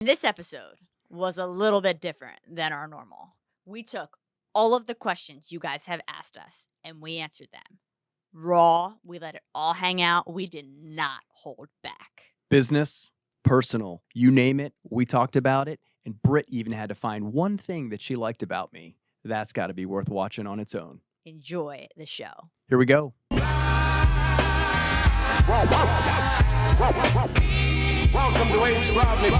This episode was a little bit different than our normal. We took all of the questions you guys have asked us and we answered them. Raw, we let it all hang out. We did not hold back. Business, personal, you name it, we talked about it. And Britt even had to find one thing that she liked about me. That's got to be worth watching on its own. Enjoy the show. Here we go. Welcome to Ace Rodney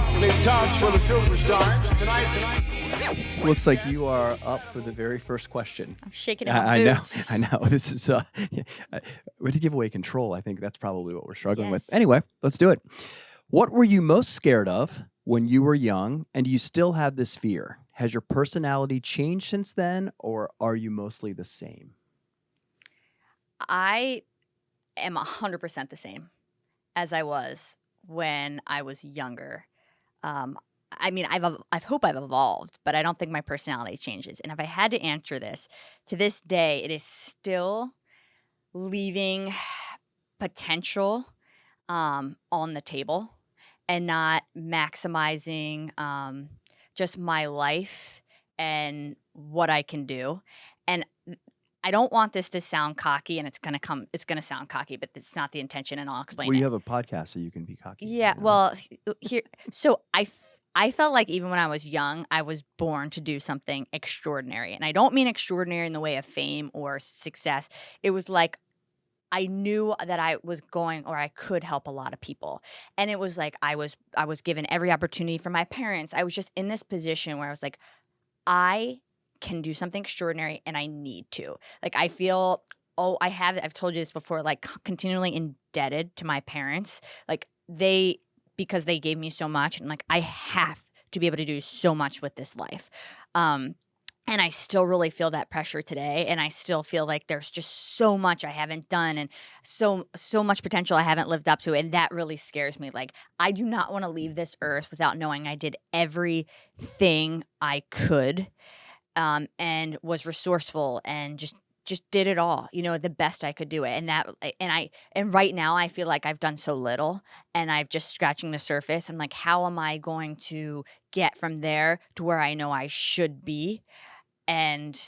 Talks for the Superstars. Tonight. Looks like you are up for the very first question. I'm shaking in my boots. I know. This is we had to give away control. I think that's probably what we're struggling with. Yes. Anyway, let's do it. What were you most scared of when you were young, and do you still have this fear? Has your personality changed since then, or are you mostly the same? I am 100% the same as I was when I was younger. I mean, I hope I've evolved, but I don't think my personality changes. And if I had to answer this, to this day, it is still leaving potential on the table and not maximizing just my life and what I can do. And I don't want this to sound cocky, and it's gonna sound cocky, but it's not the intention, and I'll explain Well, it. you have a podcast, so you can be cocky. Yeah, you know? well, here, so I felt like even when I was young, I was born to do something extraordinary, and I don't mean extraordinary in the way of fame or success. It was like I knew that I was going, or I could help a lot of people, and it was like I was given every opportunity from my parents. I was just in this position where I was like, I can do something extraordinary and I need to. Like I feel I've told you this before, like continually indebted to my parents. Like because they gave me so much, and like I have to be able to do so much with this life. And I still really feel that pressure today, and I still feel like there's just so much I haven't done and so much potential I haven't lived up to, and that really scares me. Like I do not want to leave this earth without knowing I did everything I could. And was resourceful and just did it all, the best I could do it. And right now I feel like I've done so little and I've just scratching the surface. I'm like, how am I going to get from there to where I know I should be? And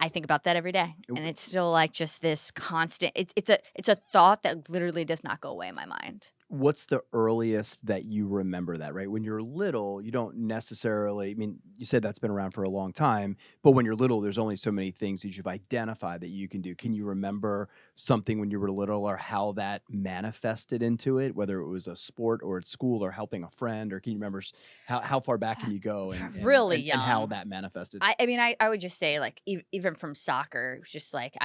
I think about that every day, and it's still like just this constant. It's a thought that literally does not go away in my mind. What's the earliest that you remember that, right? When you're little, you don't necessarily, I mean, you said that's been around for a long time, but when you're little, there's only so many things that you've identified that you can do. Can you remember something when you were little, or how that manifested into it, whether it was a sport or at school or helping a friend, or can you remember how far back can you go and Really and how young. that manifested? I mean, I would just say like even from soccer, it was just like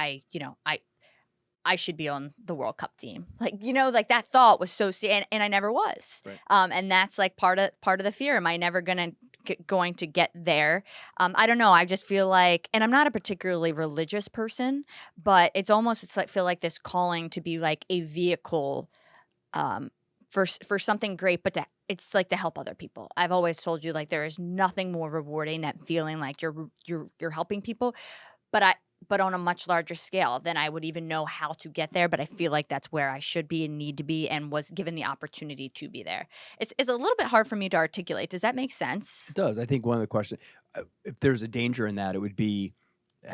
I should be on the World Cup team. Like, like that thought was so and I never was. Right. And that's like part of the fear. Am I never going to get there? I don't know. I just feel like, and I'm not a particularly religious person, but it's like feel like this calling to be like a vehicle for something great, but it's like to help other people. I've always told you, like, there is nothing more rewarding than feeling like you're helping people. But on a much larger scale than I would even know how to get there. But I feel like that's where I should be and need to be, and was given the opportunity to be there. It's a little bit hard for me to articulate. Does that make sense? It does. I think one of the questions, if there's a danger in that, it would be,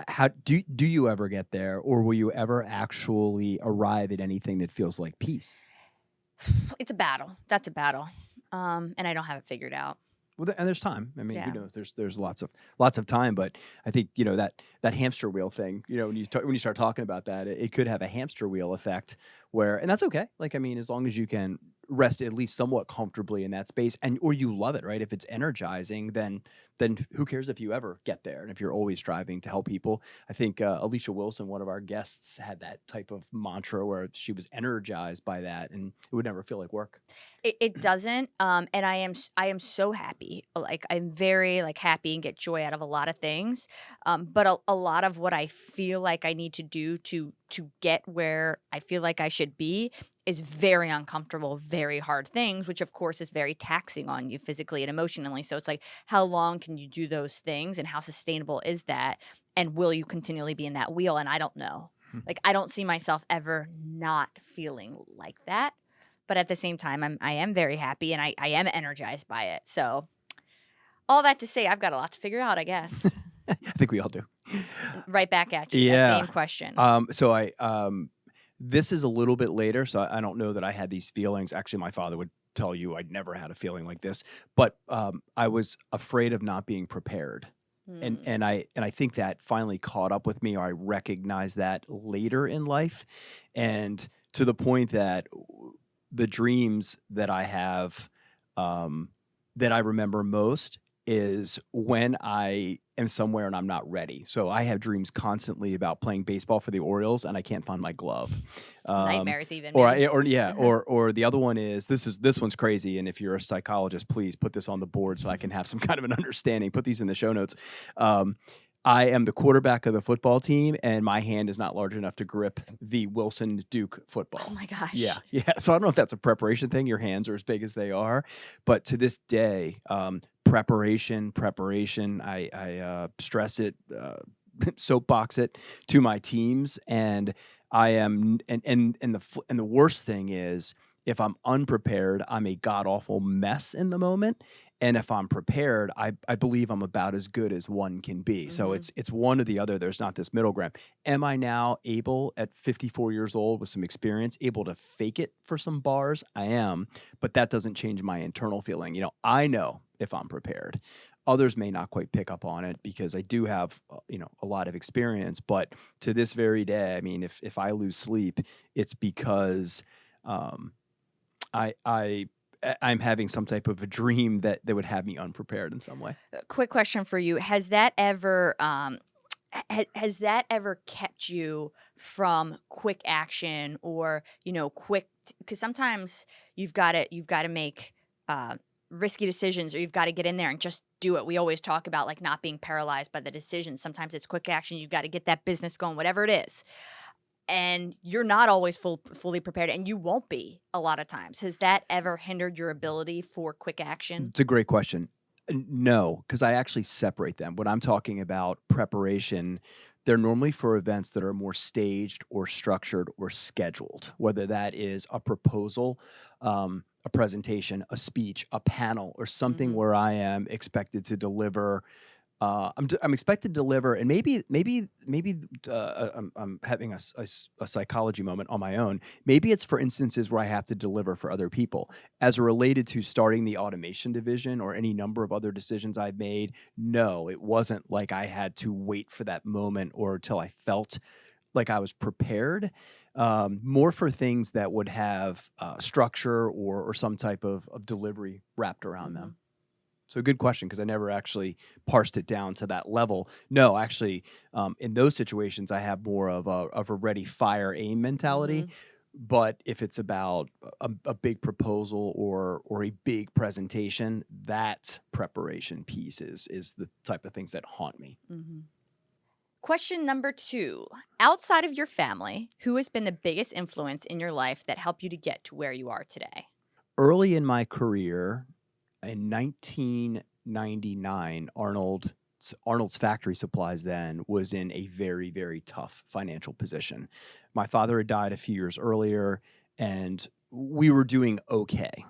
how do you ever get there, or will you ever actually arrive at anything that feels like peace? It's a battle. That's a battle. And I don't have it figured out. Well, and there's time. I mean, Yeah. who knows? There's lots of time, but I think that hamster wheel thing. When you start talking about that, it could have a hamster wheel effect and that's okay. Like, I mean, as long as you can rest at least somewhat comfortably in that space, or you love it, right? If it's energizing, then who cares if you ever get there, and if you're always striving to help people. I think Alicia Wilson, one of our guests, had that type of mantra where she was energized by that, and it would never feel like work. It doesn't, and I am so happy. Like I'm very happy and get joy out of a lot of things, but a lot of what I feel like I need to do to get where I feel like I should be is very uncomfortable, very hard things, which of course is very taxing on you physically and emotionally. So it's like, how long can you do those things, and how sustainable is that? And will you continually be in that wheel? And I don't know. Like, I don't see myself ever not feeling like that. but at the same time, I am very happy and I am energized by it. So all that to say, I've got a lot to figure out, I guess. I think we all do. Right back at you. Yeah. That same question. This is a little bit later, so I don't know that I had these feelings. Actually, my father would tell you I'd never had a feeling like this, but I was afraid of not being prepared. And I think that finally caught up with me, or I recognized that later in life, and to the point that the dreams that I have, that I remember most, is when I am somewhere and I'm not ready. So I have dreams constantly about playing baseball for the Orioles and I can't find my glove. Nightmares even. Or maybe. or the other one is this one's crazy. And if you're a psychologist, please put this on the board so I can have some kind of an understanding. Put these in the show notes. I am the quarterback of the football team, and my hand is not large enough to grip the Wilson Duke football. Oh my gosh. Yeah. So I don't know if that's a preparation thing. Your hands are as big as they are, but to this day, preparation. I stress it, soapbox it to my teams, and I am. And the worst thing is, if I'm unprepared, I'm a god awful mess in the moment. And if I'm prepared, I believe I'm about as good as one can be. Mm-hmm. So it's one or the other. There's not this middle ground. Am I now able, at 54 years old with some experience, able to fake it for some bars? I am, but that doesn't change my internal feeling. I know if I'm prepared. Others may not quite pick up on it because I do have, a lot of experience. But to this very day, I mean, if I lose sleep, it's because I'm having some type of a dream that would have me unprepared in some way. Quick question for you: Has that ever kept you from quick action, or quick? Because sometimes you've got to make risky decisions, or you've got to get in there and just do it. We always talk about like not being paralyzed by the decisions. Sometimes it's quick action. You've got to get that business going, whatever it is. And you're not always fully prepared, and you won't be a lot of times. Has that ever hindered your ability for quick action? It's a great question. No, because I actually separate them. When I'm talking about preparation, they're normally for events that are more staged or structured or scheduled, whether that is a proposal, a presentation, a speech, a panel, or something where I am expected to deliver. I'm expected to deliver, and maybe I'm having a psychology moment on my own. Maybe it's for instances where I have to deliver for other people, as related to starting the automation division or any number of other decisions I've made. No, it wasn't like I had to wait for that moment or till I felt like I was prepared. More for things that would have structure or some type of delivery wrapped around them. So good question, because I never actually parsed it down to that level. No, actually, in those situations, I have more of a ready, fire, aim mentality. But if it's about a big proposal or a big presentation, that preparation piece is the type of things that haunt me. Question number 2. Outside of your family, who has been the biggest influence in your life that helped you to get to where you are today? Early in my career, in 1999, Arnold's Factory Supplies then was in a very, very tough financial position. My father had died a few years earlier, and we were doing okay.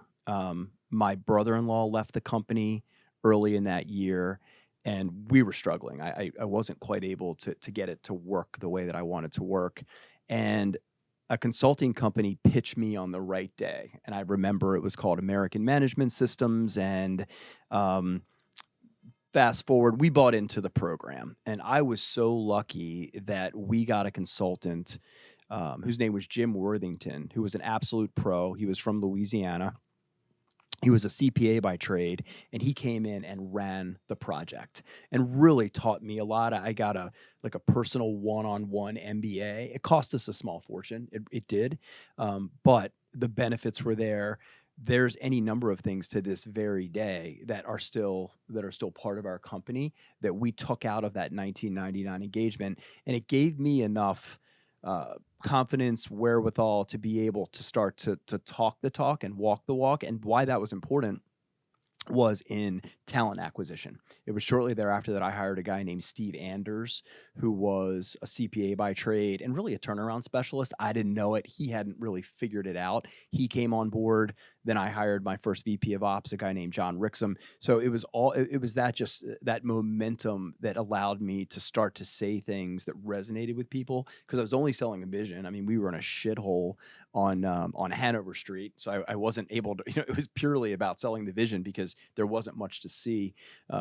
My brother-in-law left the company early in that year, and we were struggling. I wasn't quite able to get it to work the way that I wanted to work. And a consulting company pitched me on the right day. And I remember it was called American Management Systems. And fast forward, we bought into the program. And I was so lucky that we got a consultant whose name was Jim Worthington, who was an absolute pro. He was from Louisiana. He was a CPA by trade, and he came in and ran the project and really taught me a lot. I got a personal one-on-one MBA. It cost us a small fortune. It did. But the benefits were there. There's any number of things to this very day that are still part of our company that we took out of that 1999 engagement. And it gave me enough confidence, wherewithal to be able to start to talk the talk and walk the walk. And why that was important was in talent acquisition. It was shortly thereafter that I hired a guy named Steve Anders, who was a CPA by trade and really a turnaround specialist. I didn't know it. He hadn't really figured it out. He came on board. Then I hired my first VP of ops, a guy named John Rixum. So it was that momentum that allowed me to start to say things that resonated with people, because I was only selling a vision. I mean, we were in a shithole on Hanover Street, so I wasn't able to. It was purely about selling the vision because there wasn't much to see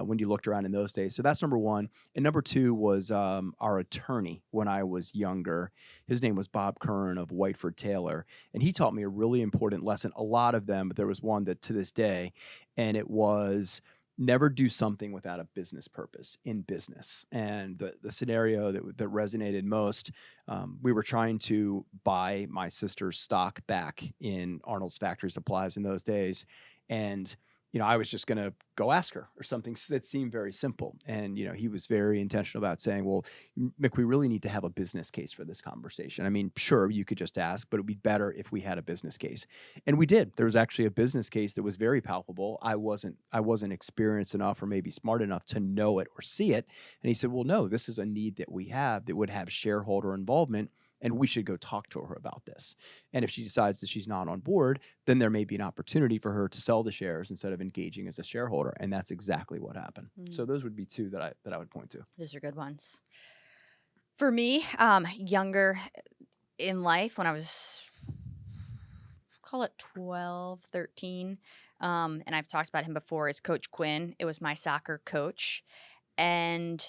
when you looked around in those days. So that's number one. And number two was our attorney when I was younger. His name was Bob Kern of Whiteford Taylor, and he taught me a really important lesson. A lot of them, but there was one that to this day, and it was never do something without a business purpose in business. And the scenario that resonated most, we were trying to buy my sister's stock back in Arnold's Factory Supplies in those days. And I was just going to go ask her or something that seemed very simple. And, he was very intentional about saying, well, Mick, we really need to have a business case for this conversation. I mean, sure, you could just ask, but it'd be better if we had a business case. And we did. There was actually a business case that was very palpable. I wasn't experienced enough or maybe smart enough to know it or see it. And he said, well, no, this is a need that we have that would have shareholder involvement, and we should go talk to her about this. And if she decides that she's not on board, then there may be an opportunity for her to sell the shares instead of engaging as a shareholder. And that's exactly what happened. So those would be two that I would point to. Those are good ones. For me, younger in life, when I was, call it 12, 13, and I've talked about him before, is Coach Quinn. It was my soccer coach. And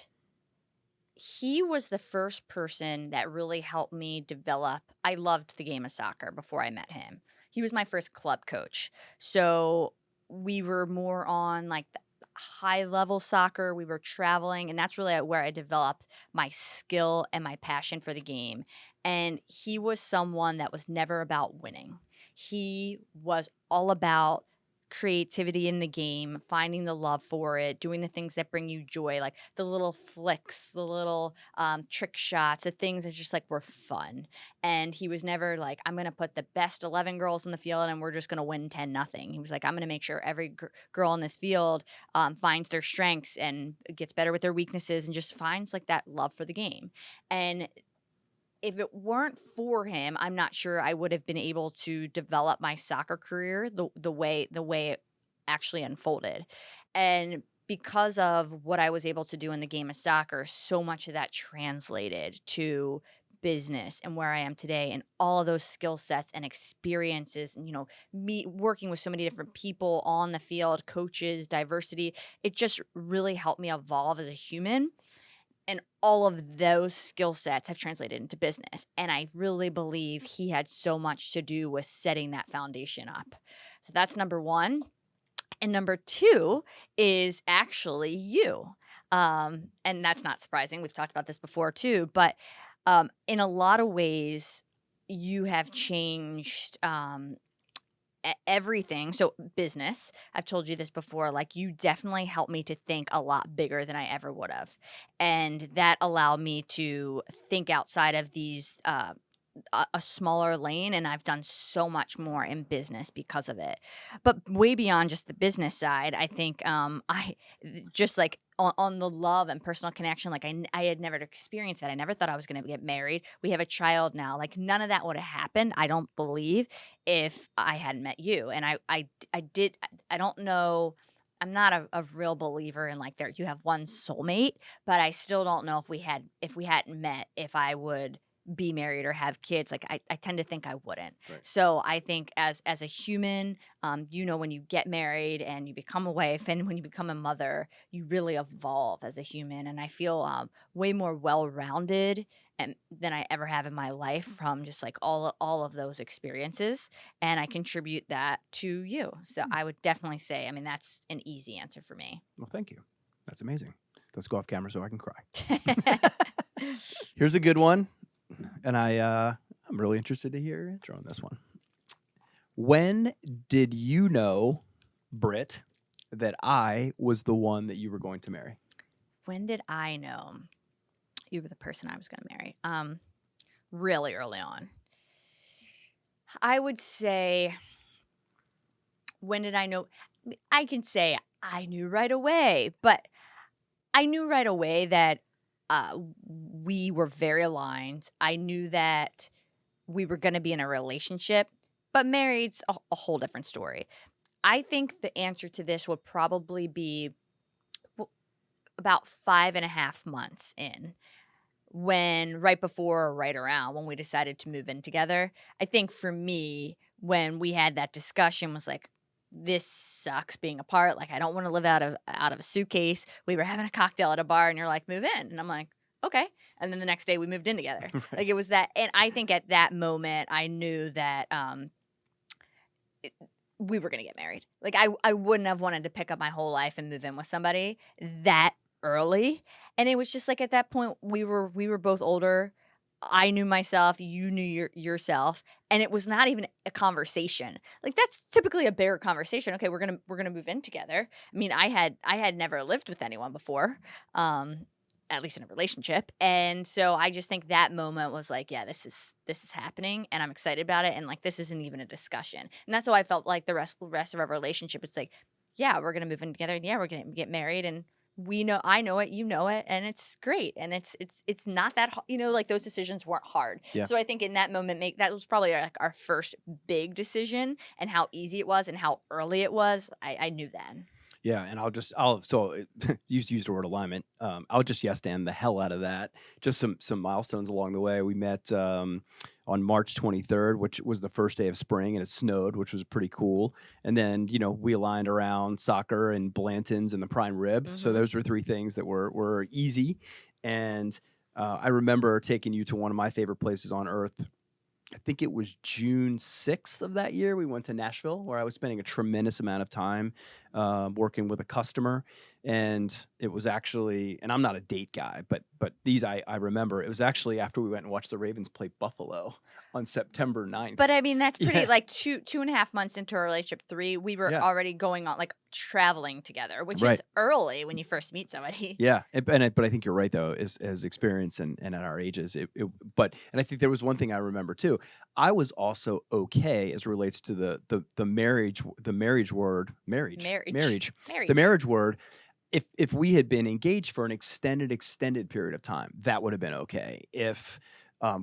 he was the first person that really helped me develop. I loved the game of soccer before I met him. He was my first club coach. So we were more on like the high level soccer. We were traveling, and that's really where I developed my skill and my passion for the game. And he was someone that was never about winning. He was all about creativity in the game, finding the love for it, doing the things that bring you joy, like the little flicks, the little trick shots, the things that just like were fun. And he was never like, I'm going to put the best 11 girls in the field and we're just going to win 10-0. He was like, I'm going to make sure every girl in this field finds their strengths and gets better with their weaknesses and just finds like that love for the game. And if it weren't for him, I'm not sure I would have been able to develop my soccer career the way it actually unfolded. And because of what I was able to do in the game of soccer, so much of that translated to business and where I am today, and all of those skill sets and experiences, and me working with so many different people on the field, coaches, diversity, it just really helped me evolve as a human. And all of those skill sets have translated into business. And I really believe he had so much to do with setting that foundation up. So that's number one. And number two is actually you. And that's not surprising. We've talked about this before too. But in a lot of ways, you have changed everything. So business, I've told you this before, like you definitely helped me to think a lot bigger than I ever would have. And that allowed me to think outside of these, a smaller lane. And I've done so much more in business because of it. But way beyond just the business side, I think I just like on the love and personal connection, like I had never experienced that. I never thought I was going to get married. We have a child now. Like none of that would have happened, I don't believe, if I hadn't met you. And I don't know. I'm not a real believer in like you have one soulmate, but I still don't know if we hadn't met, if I would be married or have kids. Like I tend to think I wouldn't. Right. So I think as a human, when you get married and you become a wife and when you become a mother, you really evolve as a human. And I feel way more well-rounded than I ever have in my life from just like all of those experiences. And I contribute that to you. So I would definitely say, that's an easy answer for me. Well, thank you. That's amazing. Let's go off camera so I can cry. Here's a good one. And I'm really interested to hear your answer on this one. When did you know, Britt, that I was the one that you were going to marry? When did I know you were the person I was going to marry? Really early on. I would say, when did I know? I can say I knew right away, but I knew right away that we were very aligned. I knew that we were going to be in a relationship, but married's a whole different story. I think the answer to this would probably be about 5.5 months in, when right before or right around when we decided to move in together. I think for me, when we had that discussion, was like, this sucks being apart. Like, I don't want to live out of a suitcase. We were having a cocktail at a bar and you're like, move in. And I'm like, okay. And then the next day we moved in together. Right. Like, it was that. And I think at that moment I knew that we were going to get married. Like, I wouldn't have wanted to pick up my whole life and move in with somebody that early. And it was just like, at that point we were both older. I knew myself, you knew yourself, and it was not even a conversation. Like, that's typically a bigger conversation. Okay, we're gonna move in together. I mean, I had never lived with anyone before, at least in a relationship, and so I just think that moment was like, yeah, this is happening, and I'm excited about it, and like, this isn't even a discussion. And that's how I felt like the rest of our relationship. It's like, yeah, we're gonna move in together, and yeah, we're gonna get married, and I know it, you know it, and it's great. And it's not that, like, those decisions weren't hard. Yeah. So I think in that moment, that was probably like our first big decision, and how easy it was and how early it was. I knew then. Yeah, and you used the word alignment. I'll just yes and the hell out of that. Just some milestones along the way. We met on March 23rd, which was the first day of spring, and it snowed, which was pretty cool. And then, we aligned around soccer and Blanton's and the prime rib. So those were three things that were easy. And I remember taking you to one of my favorite places on earth. I think it was June 6th of that year. We went to Nashville, where I was spending a tremendous amount of time working with a customer. And it was actually, and I'm not a date guy, but these I remember, it was actually after we went and watched the Ravens play Buffalo on September 9th. But I mean, that's pretty, like 2.5 months into our relationship, 3, we were Yeah. already going on, like, traveling together, which Right. is early when you first meet somebody. Yeah, but I think you're right, though, as experience and at our ages. And I think there was one thing I remember too. I was also okay as it relates to the marriage word, the marriage word. If we had been engaged for an extended period of time, that would have been okay. If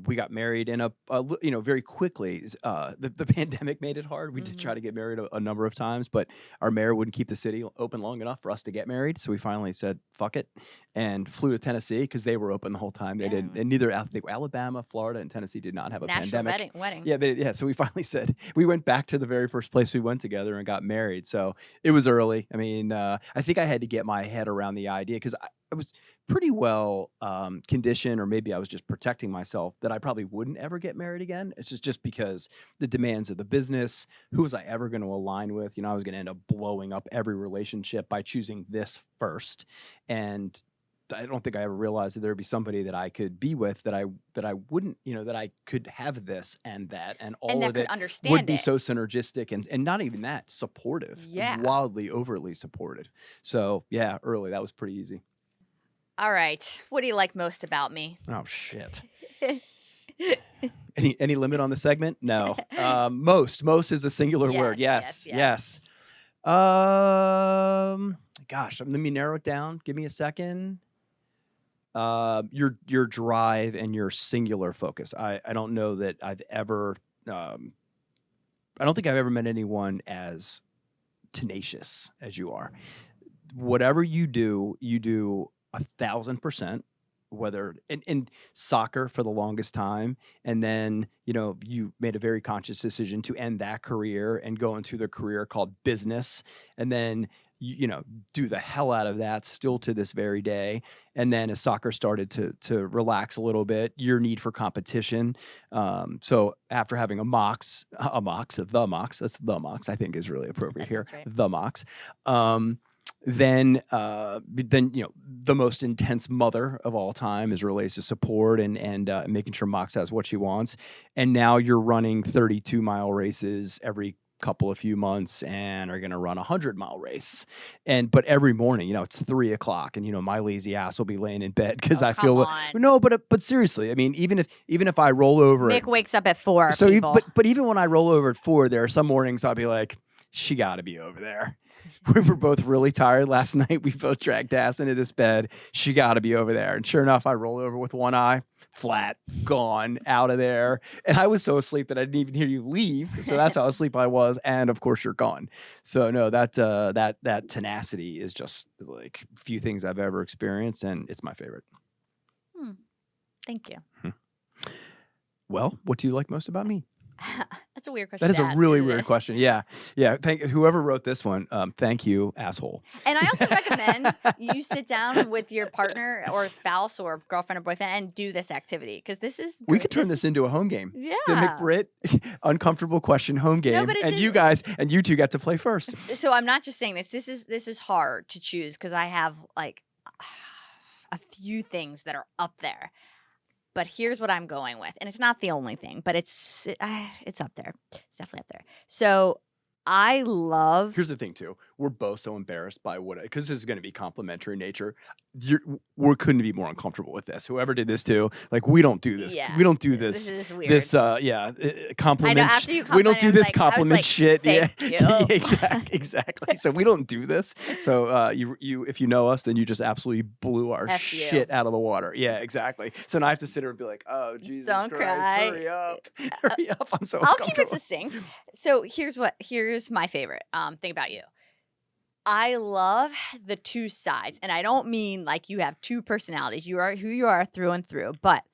we got married in very quickly. The pandemic made it hard. We did try to get married a number of times, but our mayor wouldn't keep the city open long enough for us to get married. So we finally said, fuck it, and flew to Tennessee because they were open the whole time. They didn't, and neither Alabama, Florida, and Tennessee did not have a pandemic. Wedding. Yeah, so we finally said, we went back to the very first place we went together and got married. So it was early. I mean, I think I had to get my head around the idea because I was pretty well conditioned, or maybe I was just protecting myself, that I probably wouldn't ever get married again. It's just because the demands of the business, who was I ever going to align with? I was going to end up blowing up every relationship by choosing this first. And I don't think I ever realized that there would be somebody that I could be with that I wouldn't, that I could have this and that, and all and of that it understand would be it. so synergistic and not even that, supportive. Yeah. Wildly, overly supportive. So yeah, early, that was pretty easy. All right. What do you like most about me? Oh shit. Any limit on the segment? No. Most is a singular word. Yes. Gosh, let me narrow it down. Give me a second. Your drive and your singular focus. I don't know that I've ever. I don't think I've ever met anyone as tenacious as you are. Whatever you do 1,000%. Whether in soccer for the longest time, and then you made a very conscious decision to end that career and go into the career called business, and then do the hell out of that still to this very day. And then as soccer started to relax a little bit, your need for competition. So after having the Mox, I think is really appropriate here. Right. The Mox. Then the most intense mother of all time is relates to support and making sure Mox has what she wants. And now you're running 32-mile races every couple of few months and are going to run a 100-mile race. But every morning, it's 3:00 and my lazy ass will be laying in bed because I feel but seriously, I mean, even if I roll over, Mick wakes up at 4. So but even when I roll over at 4, there are some mornings I'll be like, she got to be over there. We were both really tired last night. We both dragged ass into this bed. She got to be over there. And sure enough, I rolled over with one eye, flat, gone, out of there. And I was so asleep that I didn't even hear you leave. So that's how asleep I was. And of course, you're gone. So no, that tenacity is just like few things I've ever experienced, and it's my favorite. Thank you. Well, what do you like most about me? That's a weird question. That is to a ask, really isn't weird it? question. Yeah. Thank whoever wrote this one. Thank you, asshole. And I also recommend you sit down with your partner or spouse or girlfriend or boyfriend and do this activity because this is. We could turn this into a home game. Yeah. The Mick Britt uncomfortable question home game, but and you two get to play first. So I'm not just saying this. This is hard to choose because I have like a few things that are up there. But here's what I'm going with, and it's not the only thing, but it's up there. It's definitely up there. So I love. Here's the thing, too. We're both so embarrassed by because this is going to be complimentary nature. We couldn't be more uncomfortable with this. Whoever did this, too. Like, we don't do this. Yeah. We don't do this. This is weird. This, compliment. I know, after you we don't complimented, do I was this like- I was compliment like, shit. "Thank Yeah, you." exactly. So we don't do this. So you, if you know us, then you just absolutely blew our F you. shit out of the water. Yeah, exactly. So now I have to sit here and be like, oh, Jesus Don't Christ, cry. hurry up. Hurry up. I'm so I'll keep it uncomfortable. succinct. So here's my favorite thing about you. I love the two sides, and I don't mean like you have two personalities. You are who you are through and through, but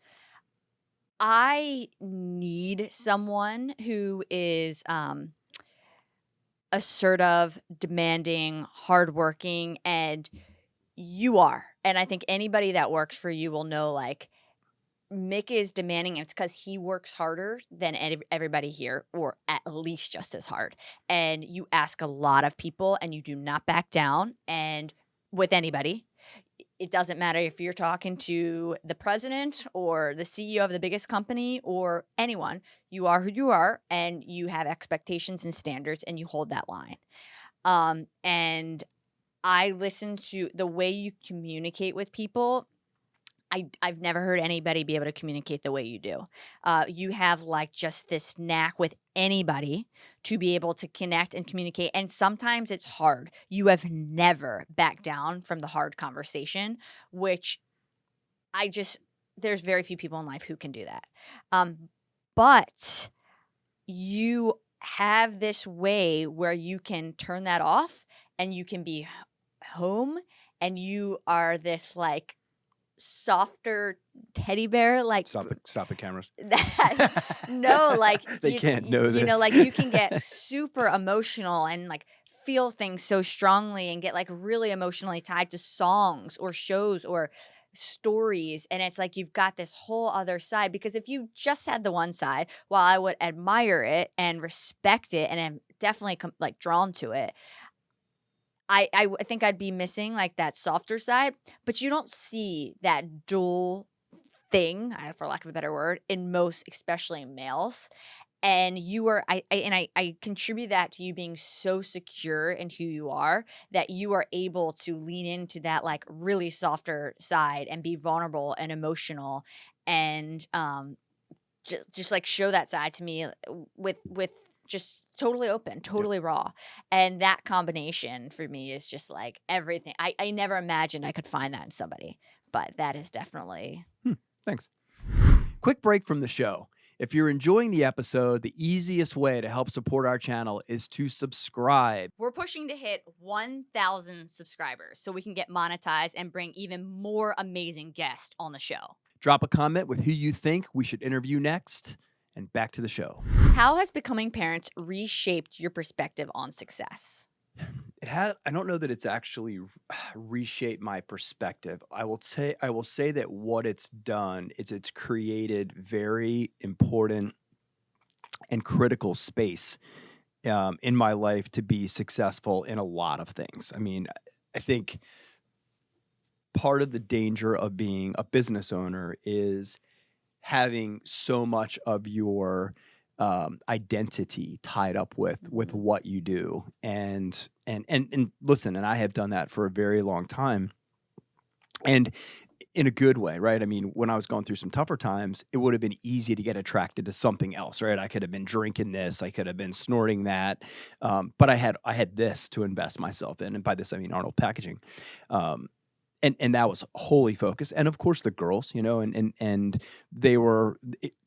I need someone who is assertive, demanding, hardworking, and you are. And I think anybody that works for you will know like Mick is demanding, and it's because he works harder than everybody here, or at least just as hard. And you ask a lot of people, and you do not back down. And with anybody, it doesn't matter if you're talking to the president or the CEO of the biggest company or anyone. You are who you are, and you have expectations and standards, and you hold that line. And I listen to the way you communicate with people. I've never heard anybody be able to communicate the way you do. You have like just this knack with anybody to be able to connect and communicate. And sometimes it's hard. You have never backed down from the hard conversation, which there's very few people in life who can do that. But you have this way where you can turn that off and you can be home, and you are this like softer teddy bear, like Stop the cameras. no, like They can't know You know, this. like you can get super emotional and like feel things so strongly and get like really emotionally tied to songs or shows or stories. And it's like you've got this whole other side, because if you just had the one side, while I would admire it and respect it and am definitely like drawn to it, I think I'd be missing like that softer side. But you don't see that dual thing, for lack of a better word, in most, especially males. And you are, I contribute that to you being so secure in who you are that you are able to lean into that like really softer side and be vulnerable and emotional and just like show that side to me with just totally open, totally raw. And that combination for me is just like everything. I never imagined I could find that in somebody, but that is definitely. Thanks. Quick break from the show. If you're enjoying the episode, the easiest way to help support our channel is to subscribe. We're pushing to hit 1,000 subscribers so we can get monetized and bring even more amazing guests on the show. Drop a comment with who you think we should interview next, and back to the show. How has becoming parents reshaped your perspective on success? I don't know that it's actually reshaped my perspective. I will say that what it's done is it's created very important and critical space in my life to be successful in a lot of things. I mean, I think part of the danger of being a business owner is having so much of your identity tied up with what you do. And listen, and I have done that for a very long time. And in a good way, right? I mean, when I was going through some tougher times, it would have been easy to get attracted to something else, right? I could have been drinking this, I could have been snorting that, but I had this to invest myself in, and by this I mean Arnold Packaging. Um, and that was wholly focused, and of course the girls, and they were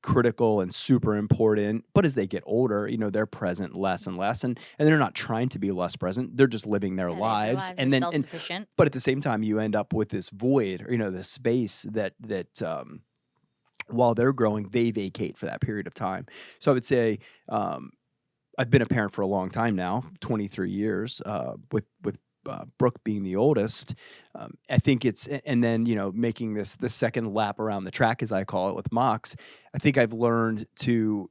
critical and super important. But as they get older, they're present less and less, and they're not trying to be less present. They're just living their Yeah, they have their lives, lives. and They're then self-sufficient. but at the same time, you end up with this void, or this space that while they're growing, they vacate for that period of time. So I would say. I've been a parent for a long time now, 23 years, with Brooke being the oldest. I think and then making the second lap around the track, as I call it, with Mox. I think I've learned to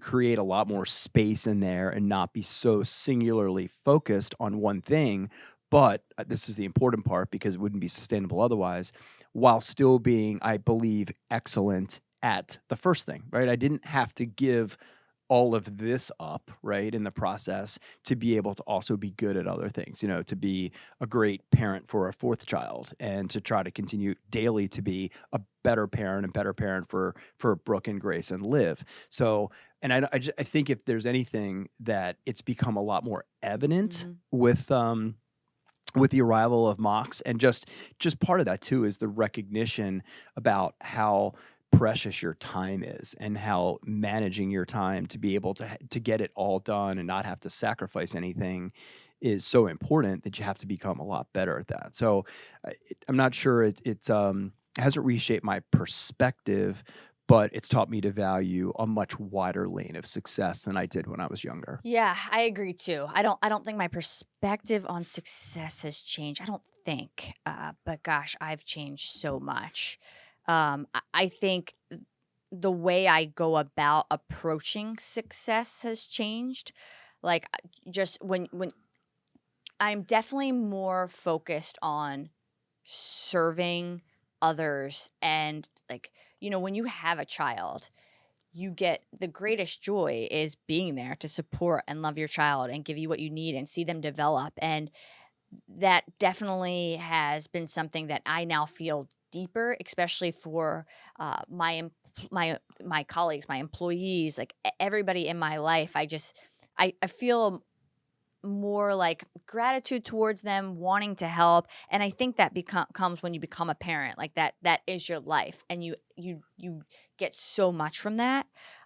create a lot more space in there and not be so singularly focused on one thing. But this is the important part, because it wouldn't be sustainable otherwise, while still being, I believe, excellent at the first thing, right? I didn't have to give all of this up, right, in the process to be able to also be good at other things, to be a great parent for a fourth child, and to try to continue daily to be a better parent for Brooke and Grace and Liv. So, and I think if there's anything that it's become a lot more evident with the arrival of Mox, and just part of that too is the recognition about how precious your time is, and how managing your time to be able to get it all done and not have to sacrifice anything is so important, that you have to become a lot better at that. So I'm not sure it hasn't reshaped my perspective, but it's taught me to value a much wider lane of success than I did when I was younger. Yeah, I agree too. I don't think my perspective on success has changed. I don't think, but gosh, I've changed so much. I think the way I go about approaching success has changed. Like, just when I'm definitely more focused on serving others, and like, when you have a child, you get the greatest joy is being there to support and love your child and give you what you need and see them develop. And that definitely has been something that I now feel deeper, especially for my colleagues, my employees, like everybody in my life. I feel more like gratitude towards them, wanting to help, and I think that comes when you become a parent. Like that is your life, and you get so much from that.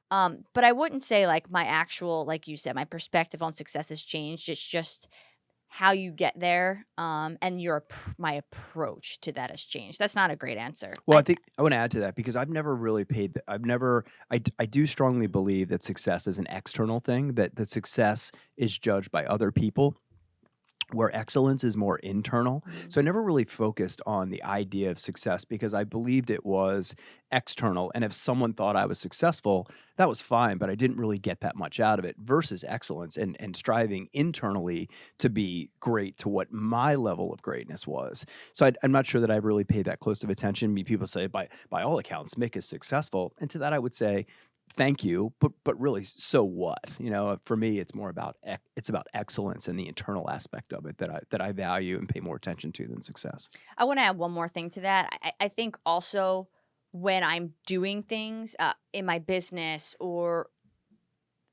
But I wouldn't say like my actual, like you said, my perspective on success has changed. It's just how you get there, and my approach to that has changed. That's not a great answer. Well, I think I want to add to that, because I've never really I do strongly believe that success is an external thing, that success is judged by other people, where excellence is more internal. So I never really focused on the idea of success, because I believed it was external. And if someone thought I was successful, that was fine, but I didn't really get that much out of it, versus excellence and striving internally to be great to what my level of greatness was. So I'm not sure that I've really paid that close of attention. I mean, people say by all accounts, Mick is successful. And to that, I would say, thank you, but really, so what? For me, it's more about it's about excellence and the internal aspect of it that I value and pay more attention to than success. I want to add one more thing to that. I think also when I'm doing things in my business, or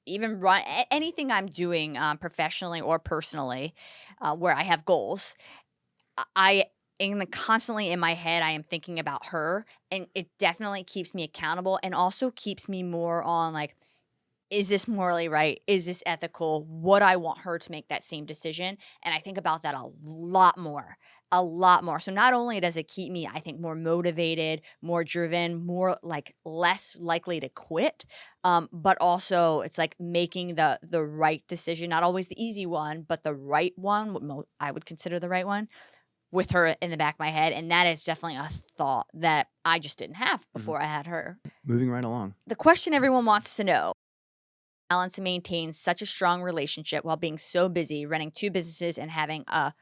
even anything I'm doing professionally or personally, where I have goals, constantly in my head, I am thinking about her, and it definitely keeps me accountable, and also keeps me more on like, is this morally right? Is this ethical? Would I want her to make that same decision? And I think about that a lot more. So not only does it keep me, I think, more motivated, more driven, more like less likely to quit, but also it's like making the right decision, not always the easy one, but the right one. I would consider the right one, with her in the back of my head. And that is definitely a thought that I just didn't have before I had her. Moving right along. The question everyone wants to know: balance and maintain such a strong relationship while being so busy running 2 businesses and having a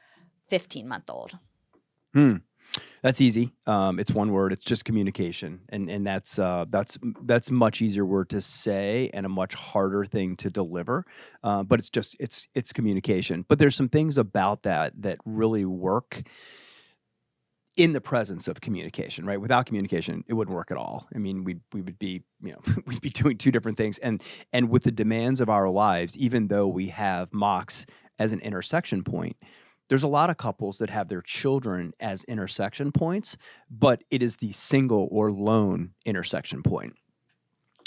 15-month-old. That's easy. It's one word. It's just communication, and that's much easier word to say and a much harder thing to deliver. But it's communication. But there's some things about that really work in the presence of communication, right? Without communication, it wouldn't work at all. I mean, we would be, we'd be doing two different things. And with the demands of our lives, even though we have mocks as an intersection point, there's a lot of couples that have their children as intersection points, but it is the single or lone intersection point.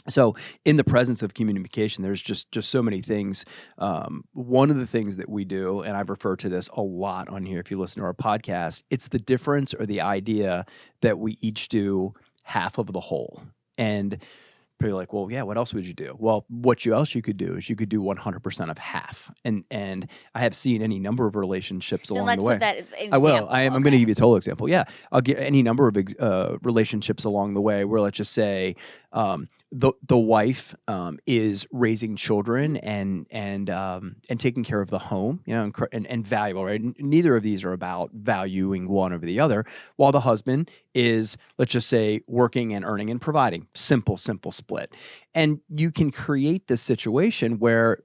So in the presence of communication, there's just so many things. One of the things that we do, and I've referred to this a lot on here if you listen to our podcast, it's the difference or the idea that we each do half of the whole. And people are like, well, yeah, what else would you do? Well, else you could do is you could do 100% of half. And I have seen any number of relationships along the way. Let's put that in I will. example. I'm going to give you a total example. Yeah. I'll give any number of relationships along the way where, let's just say, the wife is raising children and taking care of the home, and valuable, right? Neither of these are about valuing one over the other, while the husband is, let's just say, working and earning and providing. Simple split. And you can create this situation where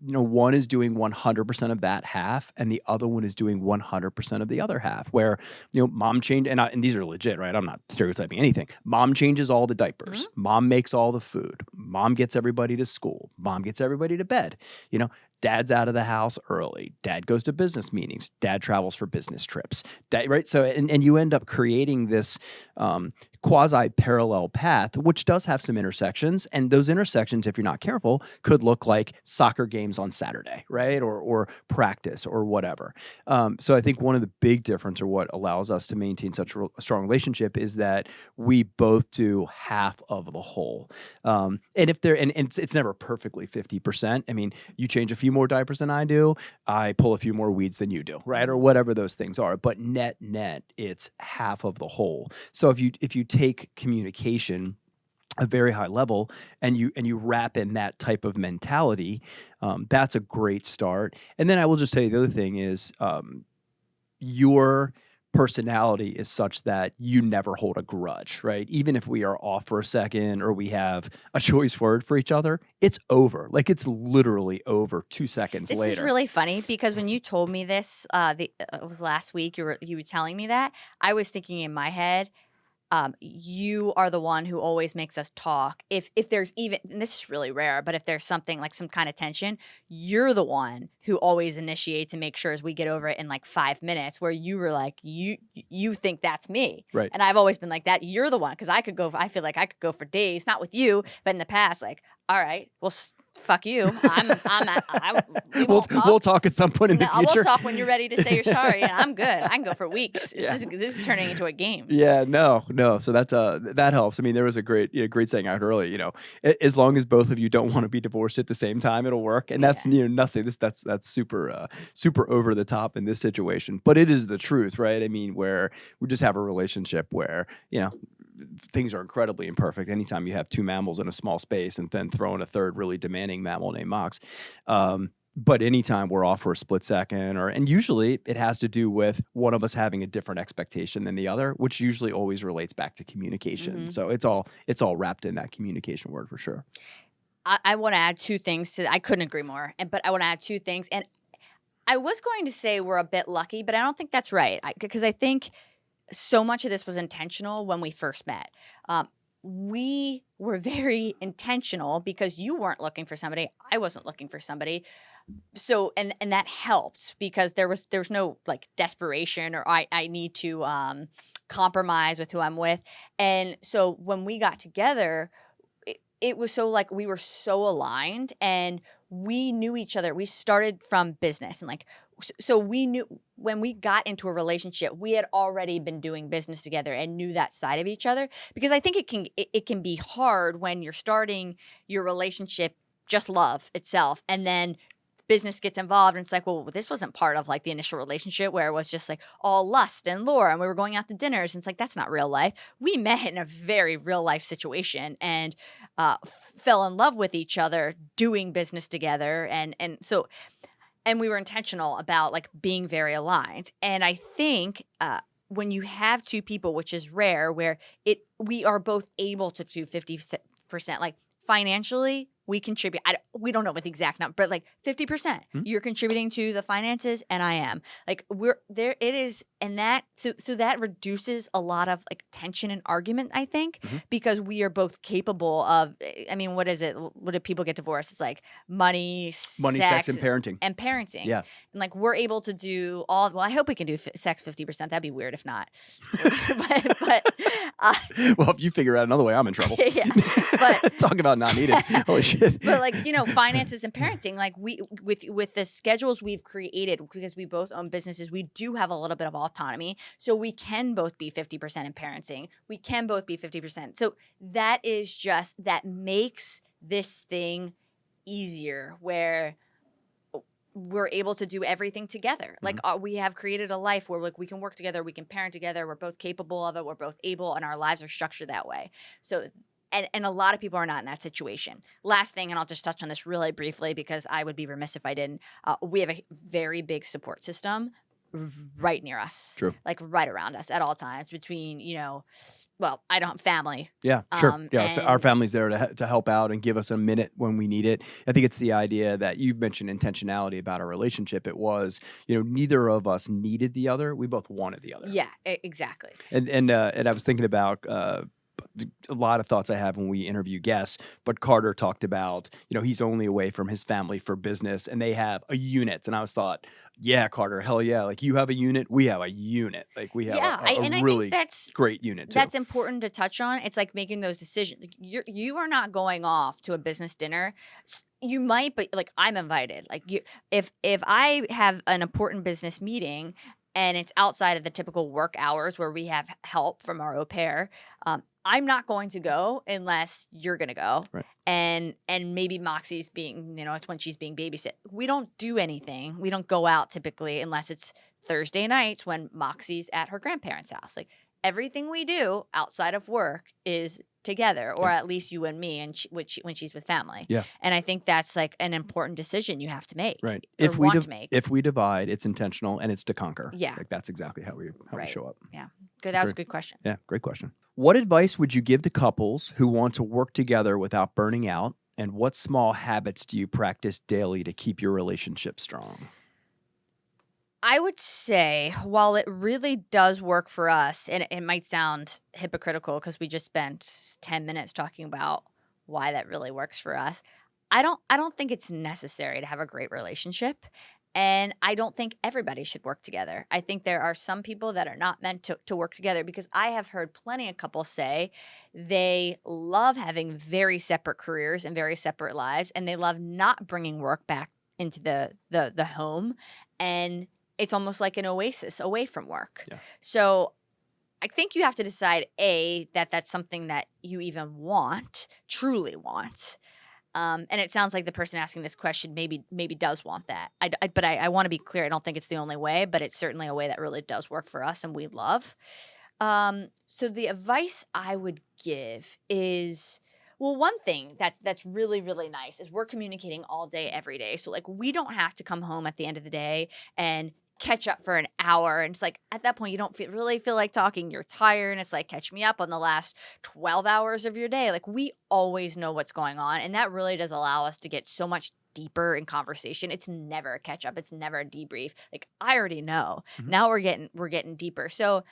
one is doing 100% of that half and the other one is doing 100% of the other half, where, mom changed, and these are legit, right? I'm not stereotyping anything. Mom changes all the diapers. Mm-hmm. Mom makes all the food. Mom gets everybody to school. Mom gets everybody to bed. Dad's out of the house early. Dad goes to business meetings. Dad travels for business trips. Right? So, and you end up creating this quasi-parallel path, which does have some intersections. And those intersections, if you're not careful, could look like soccer games on Saturday, right? Or practice or whatever. So I think one of the big difference, or what allows us to maintain such a strong relationship, is that we both do half of the whole. And if there, and it's never perfectly 50%. I mean, you change a few more diapers than I do, I pull a few more weeds than you do, right? Or whatever those things are. But net, it's half of the whole. So if you take communication a very high level and you wrap in that type of mentality, that's a great start. And then I will just tell you the other thing is your personality is such that you never hold a grudge, right? Even if we are off for a second or we have a choice word for each other, it's over. Like, it's literally over 2 seconds later. This is really funny because when you told me this, it was last week, you were telling me that, I was thinking in my head, you are the one who always makes us talk. If there's even, and this is really rare, but if there's something like some kind of tension, you're the one who always initiates and makes sure as we get over it in like 5 minutes, where you were like, you think that's me. Right. And I've always been like that. You're the one. Cause I feel like I could go for days, not with you, but in the past, like, all right, well, fuck you. We'll talk at some point in the future. We'll talk when you're ready to say you're sorry. And I'm good. I can go for weeks. Yeah. This is turning into a game. Yeah, no. So that's that helps. I mean, there was a great saying I heard earlier. As long as both of you don't want to be divorced at the same time, it'll work. And that's nothing. That's super over the top in this situation. But it is the truth, right? I mean, where we just have a relationship where things are incredibly imperfect anytime you have two mammals in a small space and then throw in a third really demanding mammal named Mox. But anytime we're off for a split second, and usually it has to do with one of us having a different expectation than the other, which usually always relates back to communication. Mm-hmm. So it's all wrapped in that communication word for sure. I want to add two things I couldn't agree more, but I want to add two things. And I was going to say we're a bit lucky, but I don't think that's right, because I think so much of this was intentional when we first met. We were very intentional because you weren't looking for somebody. I wasn't looking for somebody. So, and that helped because there was no like desperation or I need to compromise with who I'm with. And so when we got together, it was so like we were so aligned and we knew each other. We started from business and so we knew when we got into a relationship, we had already been doing business together and knew that side of each other, because I think it can be hard when you're starting your relationship, just love itself, and then business gets involved and it's like, well, this wasn't part of like the initial relationship where it was just like all lust and lore and we were going out to dinners and it's like, that's not real life. We met in a very real life situation and fell in love with each other doing business together, and we were intentional about like being very aligned. And I think when you have two people, which is rare, where we are both able to do 50%, like financially, we contribute. We don't know what the exact number, but like 50%. You're contributing to the finances, and I am. Like we're there. It is, and that so that reduces a lot of like tension and argument. I think because we are both capable of. I mean, what is it? What do people get divorced? It's like money, sex, and parenting. Yeah, and like we're able to do all. Well, I hope we can do sex 50%. That'd be weird if not. but well, if you figure out another way, I'm in trouble. Yeah, but talk about not needed. Holy shit. But like, finances and parenting, like we with the schedules we've created, because we both own businesses, we do have a little bit of autonomy. So we can both be 50% in parenting. We can both be 50%. So that makes this thing easier where we're able to do everything together. Like we have created a life where like we can work together, we can parent together, we're both capable of it, we're both able, and our lives are structured that way. So and a lot of people are not in that situation. Last thing, and I'll just touch on this really briefly because I would be remiss if I didn't. We have a very big support system right near us. True. Like right around us at all times between, well, I don't have family. Yeah, sure. Our family's there to help out and give us a minute when we need it. I think it's the idea that you mentioned intentionality about our relationship. It was, neither of us needed the other. We both wanted the other. Yeah, exactly. And I was thinking about a lot of thoughts I have when we interview guests, but Carter talked about, he's only away from his family for business and they have a unit. And I was thought, yeah, Carter, hell yeah. Like you have a unit, we have a unit. Like we have a really great unit too. That's important to touch on. It's like making those decisions. You are not going off to a business dinner. You might, but like I'm invited. Like if I have an important business meeting and it's outside of the typical work hours where we have help from our au pair, I'm not going to go unless you're going to go. Right. And maybe Moxie's being, it's when she's being babysit. We don't do anything. We don't go out typically unless it's Thursday nights when Moxie's at her grandparents' house. Like everything we do outside of work is together, or at least you and me, and when she's with family. Yeah. And I think that's like an important decision you have to make. Right. If we divide, it's intentional and it's to conquer. Yeah. Like that's exactly how we show up. Yeah. Good. That was a good question. Yeah. Great question. What advice would you give to couples who want to work together without burning out? And what small habits do you practice daily to keep your relationship strong? I would say, while it really does work for us, and it might sound hypocritical because we just spent 10 minutes talking about why that really works for us, I don't think it's necessary to have a great relationship. And I don't think everybody should work together. I think there are some people that are not meant to work together, because I have heard plenty of couples say they love having very separate careers and very separate lives, and they love not bringing work back into the home. And it's almost like an oasis away from work. Yeah. So I think you have to decide, that that's something that you even truly want. And it sounds like the person asking this question maybe does want that. But I want to be clear. I don't think it's the only way, but it's certainly a way that really does work for us and we love. So the advice I would give is, well, one thing that's really, really nice is we're communicating all day, every day. So like we don't have to come home at the end of the day and catch up for an hour. And it's like at that point, you don't really feel like talking. You're tired. And it's like, catch me up on the last 12 hours of your day. Like we always know what's going on. And that really does allow us to get so much deeper in conversation. It's never a catch up. It's never a debrief. Like I already know. Mm-hmm. Now we're getting deeper. So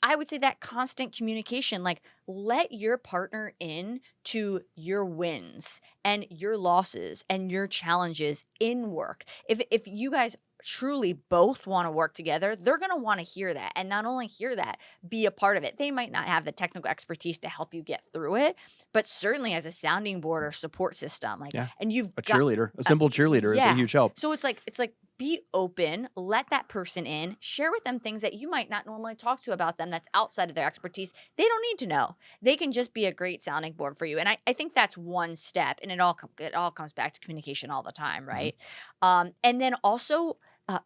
I would say that constant communication, like let your partner in to your wins and your losses and your challenges in work. If you guys truly both want to work together, they're going to want to hear that. And not only hear that, be a part of it. They might not have the technical expertise to help you get through it, but certainly as a sounding board or support system, and you've got cheerleader, a simple cheerleader is a huge help. So it's like be open, let that person in, share with them things that you might not normally talk to about them that's outside of their expertise. They don't need to know. They can just be a great sounding board for you. And I think that's one step, and it all comes back to communication all the time, right? Mm-hmm. And then also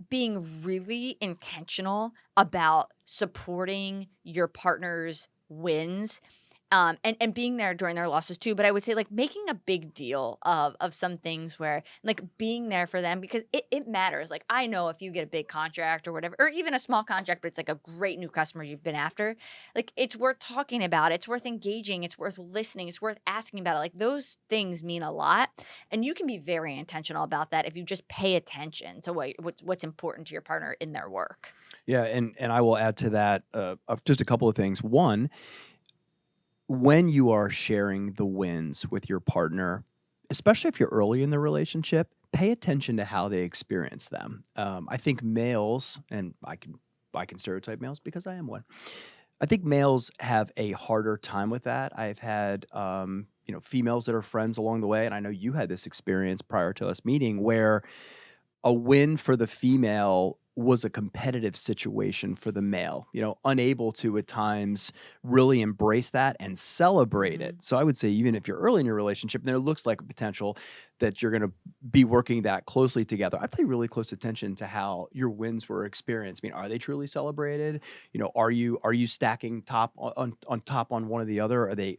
being really intentional about supporting your partner's wins. and being there during their losses too. But I would say like making a big deal of some things where like being there for them, because it matters. Like I know if you get a big contract or whatever, or even a small contract, but it's like a great new customer you've been after, like it's worth talking about. It's worth engaging. It's worth listening. It's worth asking about it. Like those things mean a lot. And you can be very intentional about that if you just pay attention to what's important to your partner in their work. Yeah, and I will add to that just a couple of things. One, when you are sharing the wins with your partner, especially if you're early in the relationship, pay attention to how they experience them. I think males, and I can stereotype males because I am one. I think males have a harder time with that. I've had females that are friends along the way, and I know you had this experience prior to us meeting where a win for the female was a competitive situation for the male, unable to at times really embrace that and celebrate it. So I would say even if you're early in your relationship, and there looks like a potential that you're going to be working that closely together, I pay really close attention to how your wins were experienced. I mean, are they truly celebrated? Are you stacking top on top on one or the other? Are they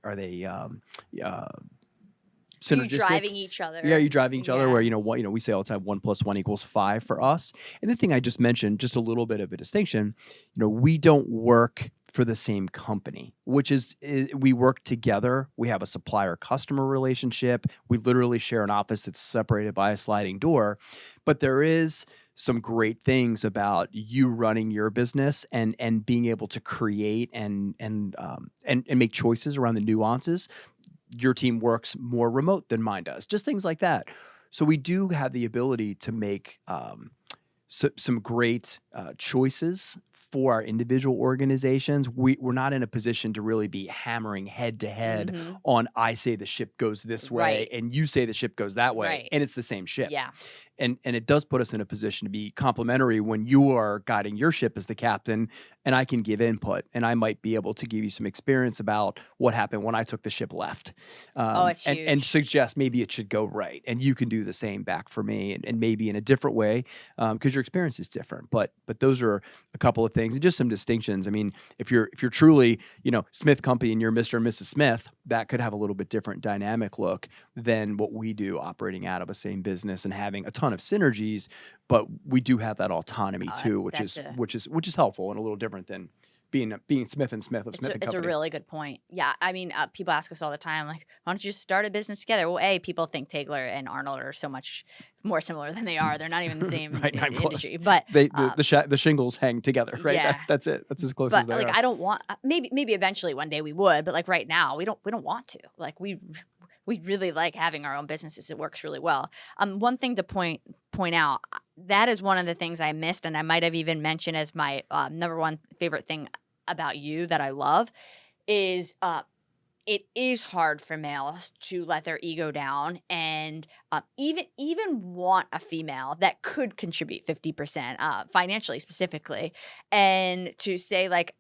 synergistic? You driving each other. Yeah, you driving each other. Yeah. Where we say all the time 1 + 1 = 5 for us. And the thing I just mentioned, just a little bit of a distinction. We don't work for the same company, which is we work together. We have a supplier-customer relationship. We literally share an office that's separated by a sliding door. But there is some great things about you running your business and being able to create and make choices around the nuances. Your team works more remote than mine does, just things like that. So we do have the ability to make some great choices for our individual organizations. We're not in a position to really be hammering head to head on I say the ship goes this way and you say the ship goes that way, and it's the same ship. Yeah. And it does put us in a position to be complementary when you are guiding your ship as the captain, and I can give input, and I might be able to give you some experience about what happened when I took the ship left. It's huge. And suggest maybe it should go right, and you can do the same back for me, and maybe in a different way because your experience is different. But those are a couple of things, and just some distinctions. I mean, if you're truly Smith Company and you're Mr. and Mrs. Smith, that could have a little bit different dynamic look than what we do operating out of a same business and having a ton of synergies, but we do have that autonomy too, which is helpful and a little different than being Smith and Smith of Smith and Company. It's a really good point. Yeah, I mean, people ask us all the time, like, why don't you just start a business together? Well, people think Taylor and Arnold are so much more similar than they are. They're not even the same industry. But the shingles hang together, right? Yeah. That's it. That's as close as they are. I don't want. Maybe eventually one day we would, but like right now we don't want to. Like we really like having our own businesses. It works really well. One thing to point out, that is one of the things I missed, and I might have even mentioned as my number one favorite thing about you that I love is it is hard for males to let their ego down and even want a female that could contribute 50% financially specifically, and to say like,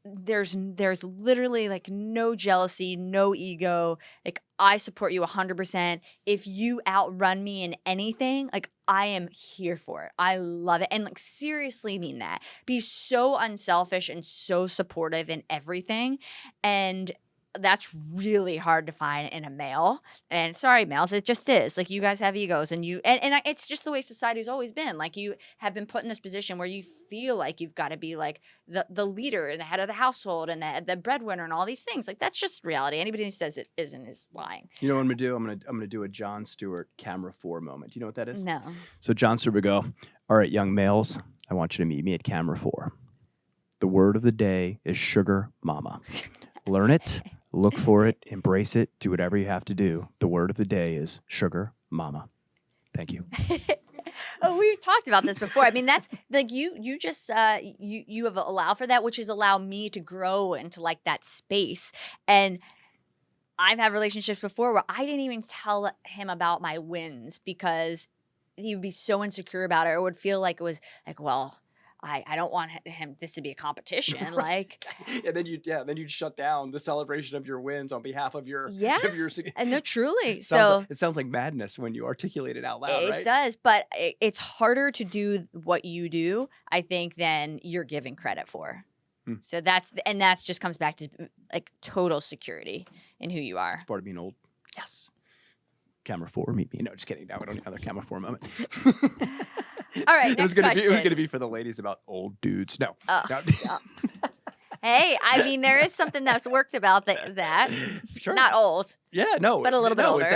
there's literally like no jealousy, no ego. Like I support you 100%. If you outrun me in anything, like I am here for it. I love it. And like seriously mean that. Be so unselfish and so supportive in everything. And that's really hard to find in a male. And sorry, males, it just is. Like you guys have egos, and it's just the way society's always been. Like you have been put in this position where you feel like you've got to be like the leader and the head of the household and the breadwinner and all these things. Like that's just reality. Anybody who says it isn't is lying. You know what I'm gonna do? I'm gonna do a Jon Stewart camera 4 moment. Do you know what that is? No. So Jon Stewart would go, "All right, young males, I want you to meet me at camera 4. The word of the day is sugar mama. Learn it. Look for it, embrace it, do whatever you have to do. The word of the day is sugar mama." Thank you. Oh, we've talked about this before. I mean, that's like you just you have allowed for that, which has allowed me to grow into like that space. And I've had relationships before where I didn't even tell him about my wins because he would be so insecure about it, or would feel like it was like, well, I don't want this to be a competition. Like, and then you'd shut down the celebration of your wins on behalf of your and no, truly. It sounds like madness when you articulate it out loud, right? It does, but it's harder to do what you do, I think, than you're giving credit for. So that just comes back to like total security in who you are. It's part of being old. Yes. Camera 4, meet me. No, just kidding. Now we don't need another camera 4 moment. All right, next question. It was gonna be for the ladies about old dudes. No. Oh, No. Hey, I mean, there is something that's worked about that. Sure. Not old. Yeah, no. But a little bit older.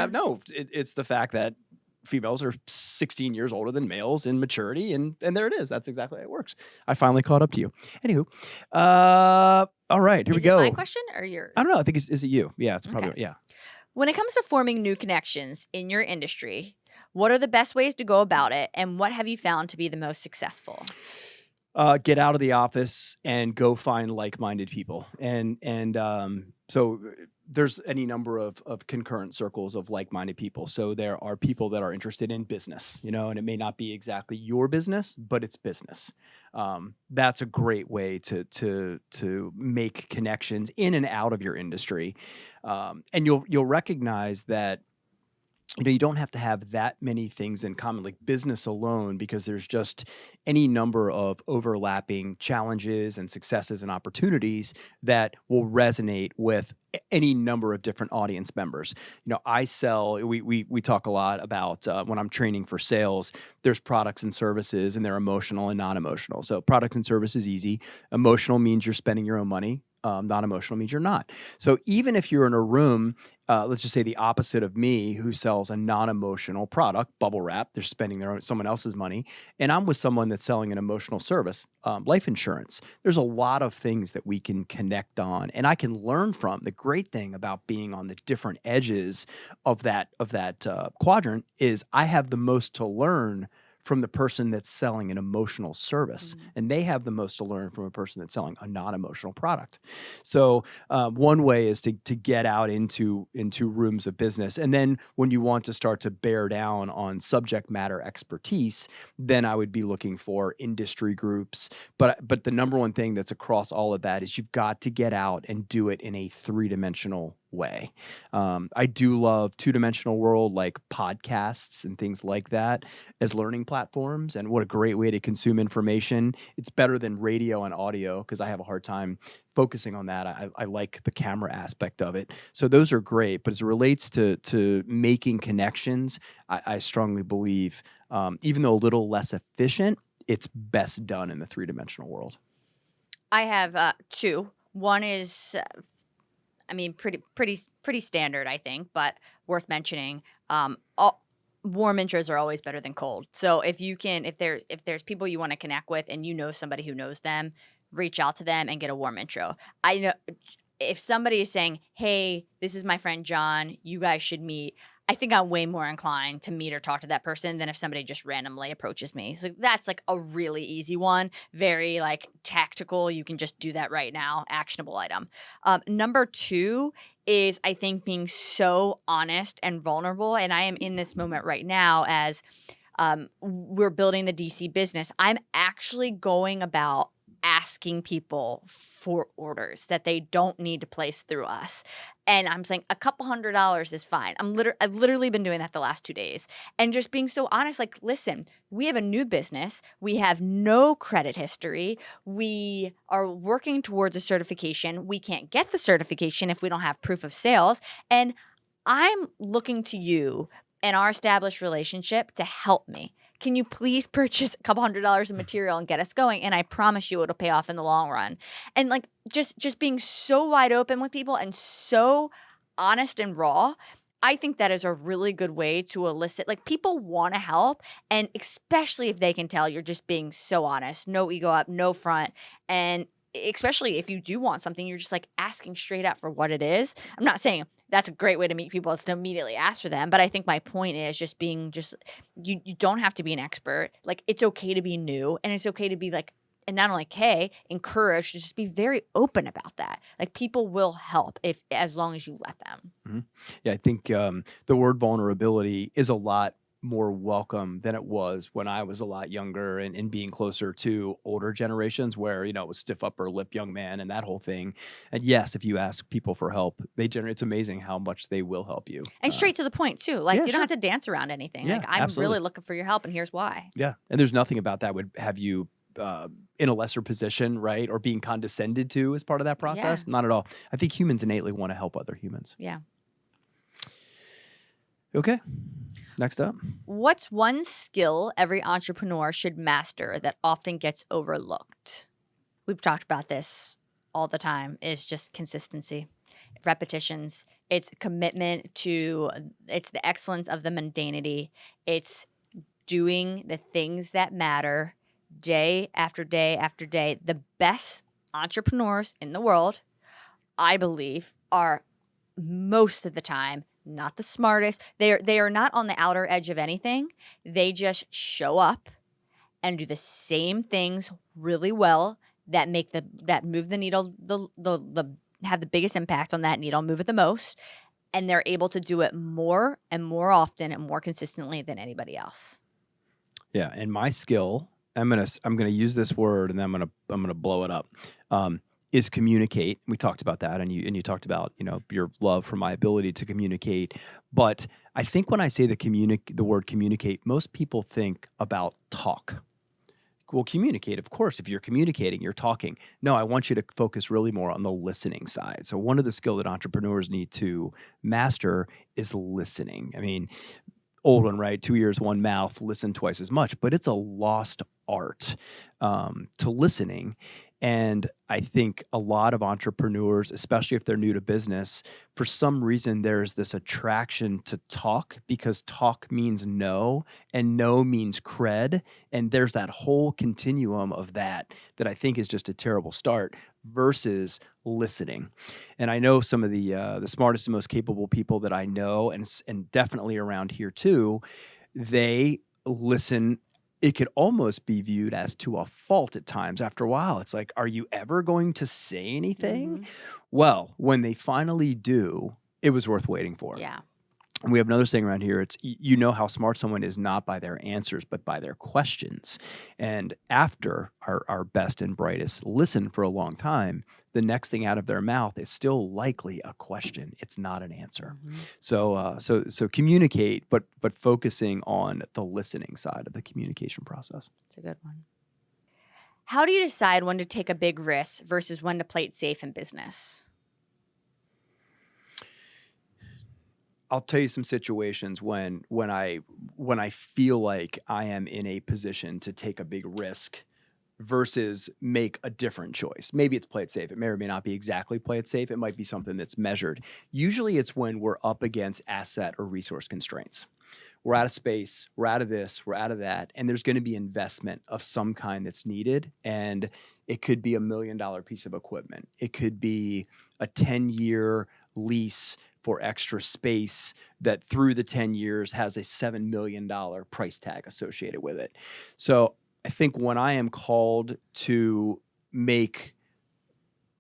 It's the fact that females are 16 years older than males in maturity, and there it is. That's exactly how it works. I finally caught up to you. Anywho, all right, here we go. Is it my question or yours? I don't know. I think is it you? Yeah, it's probably Okay. yeah. When it comes to forming new connections in your industry, what are the best ways to go about it, and what have you found to be the most successful? Get out of the office and go find like-minded people, and so there's any number of concurrent circles of like-minded people. So there are people that are interested in business, and it may not be exactly your business, but it's business. That's a great way to make connections in and out of your industry, and you'll recognize that. You don't have to have that many things in common, like business alone, because there's just any number of overlapping challenges and successes and opportunities that will resonate with any number of different audience members. I sell, we talk a lot about when I'm training for sales, there's products and services, and they're emotional and non-emotional. So products and services easy. Emotional means you're spending your own money. Non-emotional means you're not. So even if you're in a room, let's just say the opposite of me, who sells a non-emotional product, bubble wrap, they're spending someone else's money, and I'm with someone that's selling an emotional service, life insurance. There's a lot of things that we can connect on, and I can learn from. The great thing about being on the different edges of that quadrant is I have the most to learn from the person that's selling an emotional service, and they have the most to learn from a person that's selling a non-emotional product. So one way is to get out into rooms of business, and then when you want to start to bear down on subject matter expertise, then I would be looking for industry groups. But the number one thing that's across all of that is you've got to get out and do it in a 3-dimensional way. I do love 2-dimensional world, like podcasts and things like that, as learning platforms, and what a great way to consume information. It's better than radio and audio because I have a hard time focusing on that. I like the camera aspect of it. So those are great, but as it relates to making connections, I strongly believe, even though a little less efficient, it's best done in the 3-dimensional world. I have two. One is pretty standard, I think, but worth mentioning. Warm intros are always better than cold. So if there's people you want to connect with and you know somebody who knows them, reach out to them and get a warm intro. I know if somebody is saying, "Hey, this is my friend John, you guys should meet," I think I'm way more inclined to meet or talk to that person than if somebody just randomly approaches me. So that's like a really easy one, very like tactical. You can just do that right now, actionable item. Number 2 is, I think, being so honest and vulnerable. And I am in this moment right now as we're building the DC business. I'm actually going about asking people for orders that they don't need to place through us. And I'm saying a couple $100 is fine. I've literally been doing that the last 2 days. And just being so honest, like, listen, we have a new business. We have no credit history. We are working towards a certification. We can't get the certification if we don't have proof of sales. And I'm looking to you and our established relationship to help me. Can you please purchase a couple $100 of material and get us going? And I promise you it'll pay off in the long run. And like just being so wide open with people and so honest and raw, I think that is a really good way to elicit, like, people want to help, and especially if they can tell you're just being so honest, no ego up, no front, and especially if you do want something, you're just like asking straight up for what it is. I'm not saying that's a great way to meet people is to immediately ask for them. But I think my point is just being you don't have to be an expert. Like, it's okay to be new, and it's okay to be like, and not only encouraged to just be very open about that. Like, people will help as long as you let them. Mm-hmm. Yeah, I think the word vulnerability is a lot more welcome than it was when I was a lot younger and being closer to older generations where, it was stiff upper lip young man and that whole thing. And yes, if you ask people for help, it's amazing how much they will help you. And straight to the point too. Like, yeah, you don't have to dance around anything. Yeah, like, I'm absolutely. really looking for your help, and here's why. Yeah. And there's nothing about that would have you in a lesser position, right? Or being condescended to as part of that process. Yeah. Not at all. I think humans innately want to help other humans. Yeah. Okay. Next up. What's one skill every entrepreneur should master that often gets overlooked? We've talked about this all the time, is just consistency, repetitions. It's commitment to, it's the excellence of the mundanity. It's doing the things that matter day after day after day. The best entrepreneurs in the world, I believe, are most of the time not the smartest. They are not on the outer edge of anything. They just show up and do the same things really well that move the needle, have the biggest impact on that needle, move it the most, and they're able to do it more and more often and more consistently than anybody else. Yeah, and my skill, I'm gonna use this word, and then I'm gonna blow it up. Is communicate. We talked about that, and you talked about your love for my ability to communicate. But I think when I say the word communicate, most people think about talk. Well, communicate, of course. If you're communicating, you're talking. No, I want you to focus really more on the listening side. So one of the skills that entrepreneurs need to master is listening. I mean, old one, right? 2 ears, one mouth, listen twice as much. But it's a lost art to listening. And I think a lot of entrepreneurs, especially if they're new to business, for some reason there's this attraction to talk because talk means no and no means cred. And there's that whole continuum of that I think is just a terrible start versus listening. And I know some of the smartest and most capable people that I know, and definitely around here too, they listen. It could almost be viewed as to a fault at times. After a while, it's like, are you ever going to say anything? Mm-hmm. Well, when they finally do, it was worth waiting for. Yeah. And we have another saying around here. It's, you know how smart someone is not by their answers, but by their questions. And after our best and brightest listen for a long time, the next thing out of their mouth is still likely a question. It's not an answer. Mm-hmm. So communicate, but focusing on the listening side of the communication process. It's a good one. How do you decide when to take a big risk versus when to play it safe in business? I'll tell you some situations when I feel like I am in a position to take a big risk versus make a different choice. Maybe it's play it safe. It may or may not be exactly play it safe. It might be something that's measured. Usually it's when we're up against asset or resource constraints. We're out of space, we're out of this, we're out of that, and there's going to be investment of some kind that's needed. And it could be $1 million piece of equipment. It could be a 10-year lease for extra space that through the 10 years has a $7 million price tag associated with it. So I think when I am called to make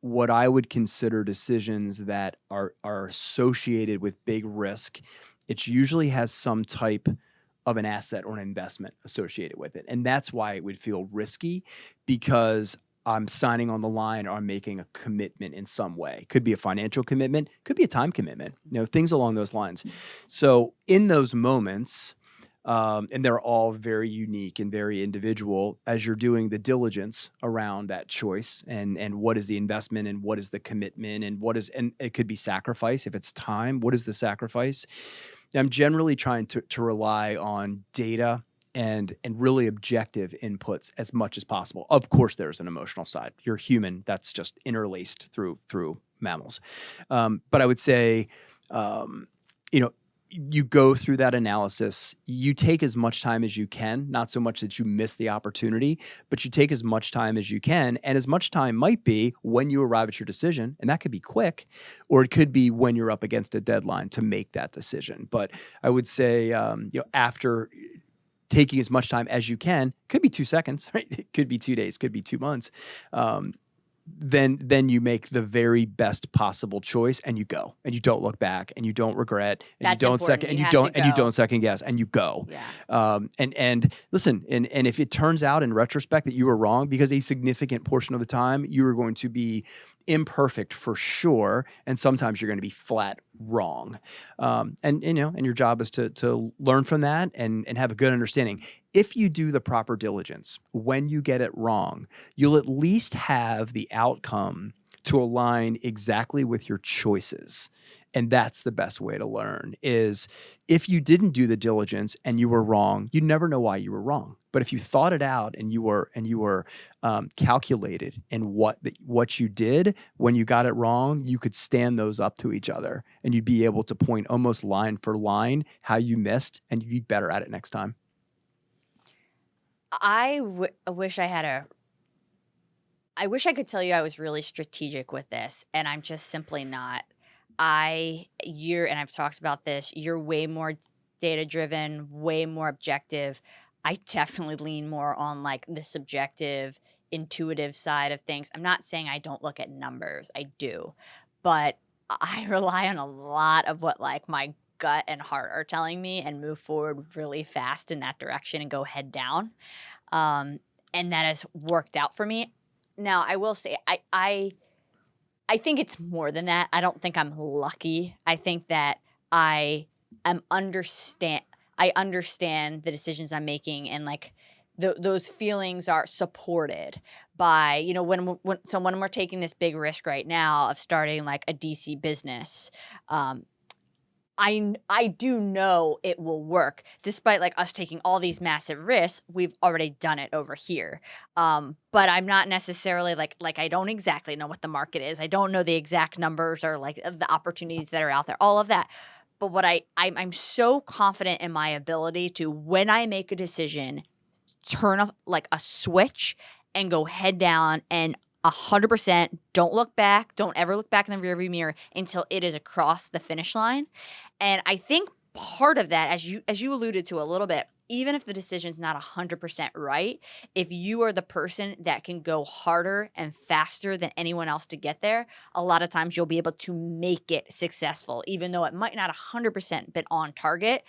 what I would consider decisions that are associated with big risk, it usually has some type of an asset or an investment associated with it. And that's why it would feel risky, because I'm signing on the line or I'm making a commitment in some way. Could be a financial commitment, could be a time commitment, things along those lines. So in those moments, and they're all very unique and very individual, as you're doing the diligence around that choice and what is the investment and what is the commitment and it could be sacrifice. If it's time, what is the sacrifice? I'm generally trying to rely on data and really objective inputs as much as possible. Of course, there's an emotional side. You're human. That's just interlaced through mammals. But I would say, you go through that analysis. You take as much time as you can, not so much that you miss the opportunity, but you take as much time as you can. And as much time might be when you arrive at your decision, and that could be quick, or it could be when you're up against a deadline to make that decision. But I would say, after taking as much time as you can, could be 2 seconds, right? It could be 2 days, could be 2 months. Then you make the very best possible choice and you go and you don't look back and you don't regret and That's you don't important. second and You you have to don't go. second guess and you go. Yeah. And listen, and if it turns out in retrospect that you were wrong, because a significant portion of the time you are going to be imperfect for sure, and sometimes you're going to be flat wrong. And your job is to learn from that and have a good understanding. If you do the proper diligence, when you get it wrong, you'll at least have the outcome to align exactly with your choices. And that's the best way to learn is if you didn't do the diligence and you were wrong, you'd never know why you were wrong. But if you thought it out and you were calculated in what you did when you got it wrong, you could stand those up to each other and you'd be able to point almost line for line how you missed, and you'd be better at it next time. I wish I could tell you I was really strategic with this, and I'm just simply not. And I've talked about this, you're way more data driven, way more objective. I definitely lean more on like the subjective, intuitive side of things. I'm not saying I don't look at numbers. I do. But I rely on a lot of what like my gut and heart are telling me and move forward really fast in that direction and go head down. And that has worked out for me. Now, I will say I think it's more than that. I don't think I'm lucky. I think that I understand the decisions I'm making, and like those feelings are supported by, when we're taking this big risk right now of starting like a DC business, I do know it will work. Despite like us taking all these massive risks, we've already done it over here. But I'm not necessarily like I don't exactly know what the market is. I don't know the exact numbers or like the opportunities that are out there, all of that. But what I'm so confident in my ability to, when I make a decision, turn off like a switch and go head down and 100%, don't look back. Don't ever look back in the rearview mirror until it is across the finish line. And I think part of that, as you alluded to a little bit, even if the decision's not 100% right, if you are the person that can go harder and faster than anyone else to get there, a lot of times you'll be able to make it successful, even though it might not 100% been on target.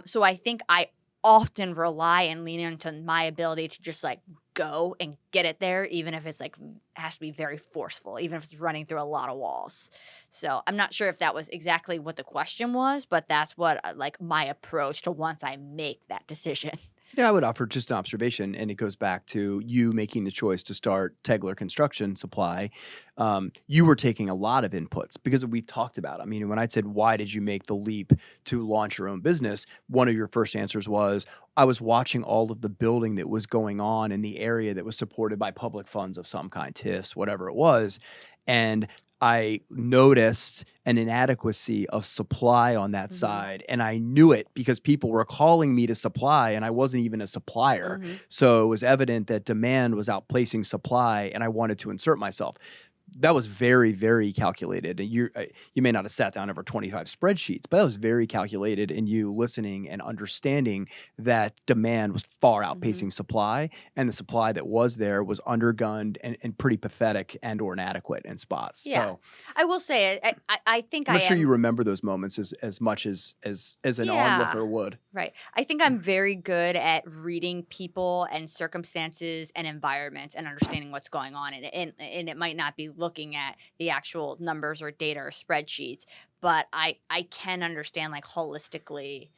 So I think I often rely and lean into my ability to just like go and get it there, even if it's like has to be very forceful, even if it's running through a lot of walls. So I'm not sure if that was exactly what the question was, but that's what like my approach to once I make that decision. Yeah, I would offer just an observation, and it goes back to you making the choice to start Tegler Construction Supply. You were taking a lot of inputs because we've talked about. I mean, when I said, why did you make the leap to launch your own business? One of your first answers was, I was watching all of the building that was going on in the area that was supported by public funds of some kind, TIFs, whatever it was. And I noticed an inadequacy of supply on that side, and I knew it because people were calling me to supply, and I wasn't even a supplier. So it was evident that demand was outplacing supply, and I wanted to insert myself. That was very, very calculated. And you may not have sat down over 25 spreadsheets, but that was very calculated in you listening and understanding that demand was far outpacing supply, and the supply that was there was undergunned and pretty pathetic and or inadequate in spots. Yeah. So I will say, I think I'm not sure you remember those moments as much as an onlooker would. Right. I think I'm very good at reading people and circumstances and environments and understanding what's going on. And it might not be looking at the actual numbers or data or spreadsheets, but I can understand like holistically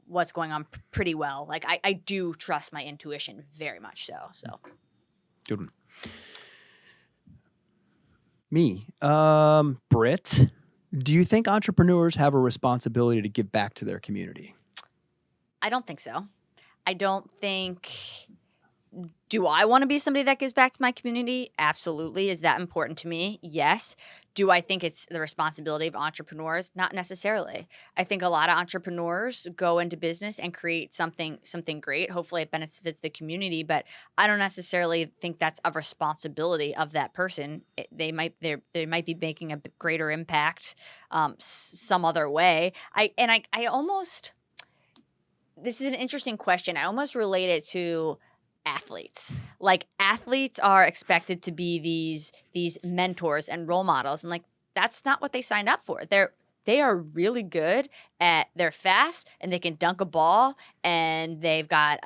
what's going on pretty well. Like I do trust my intuition very much so. Good one. Me. Britt, do you think entrepreneurs have a responsibility to give back to their community? I don't think so. I don't think... Do I want to be somebody that gives back to my community? Absolutely. Is that important to me? Yes. Do I think it's the responsibility of entrepreneurs? Not necessarily. I think a lot of entrepreneurs go into business and create something great. Hopefully it benefits the community, but I don't necessarily think that's a responsibility of that person. They might be making a greater impact some other way. This is an interesting question. I almost relate it to athletes. Like athletes are expected to be these mentors and role models, and like that's not what they signed up for. They're they are really good they're fast and they can dunk a ball and they've got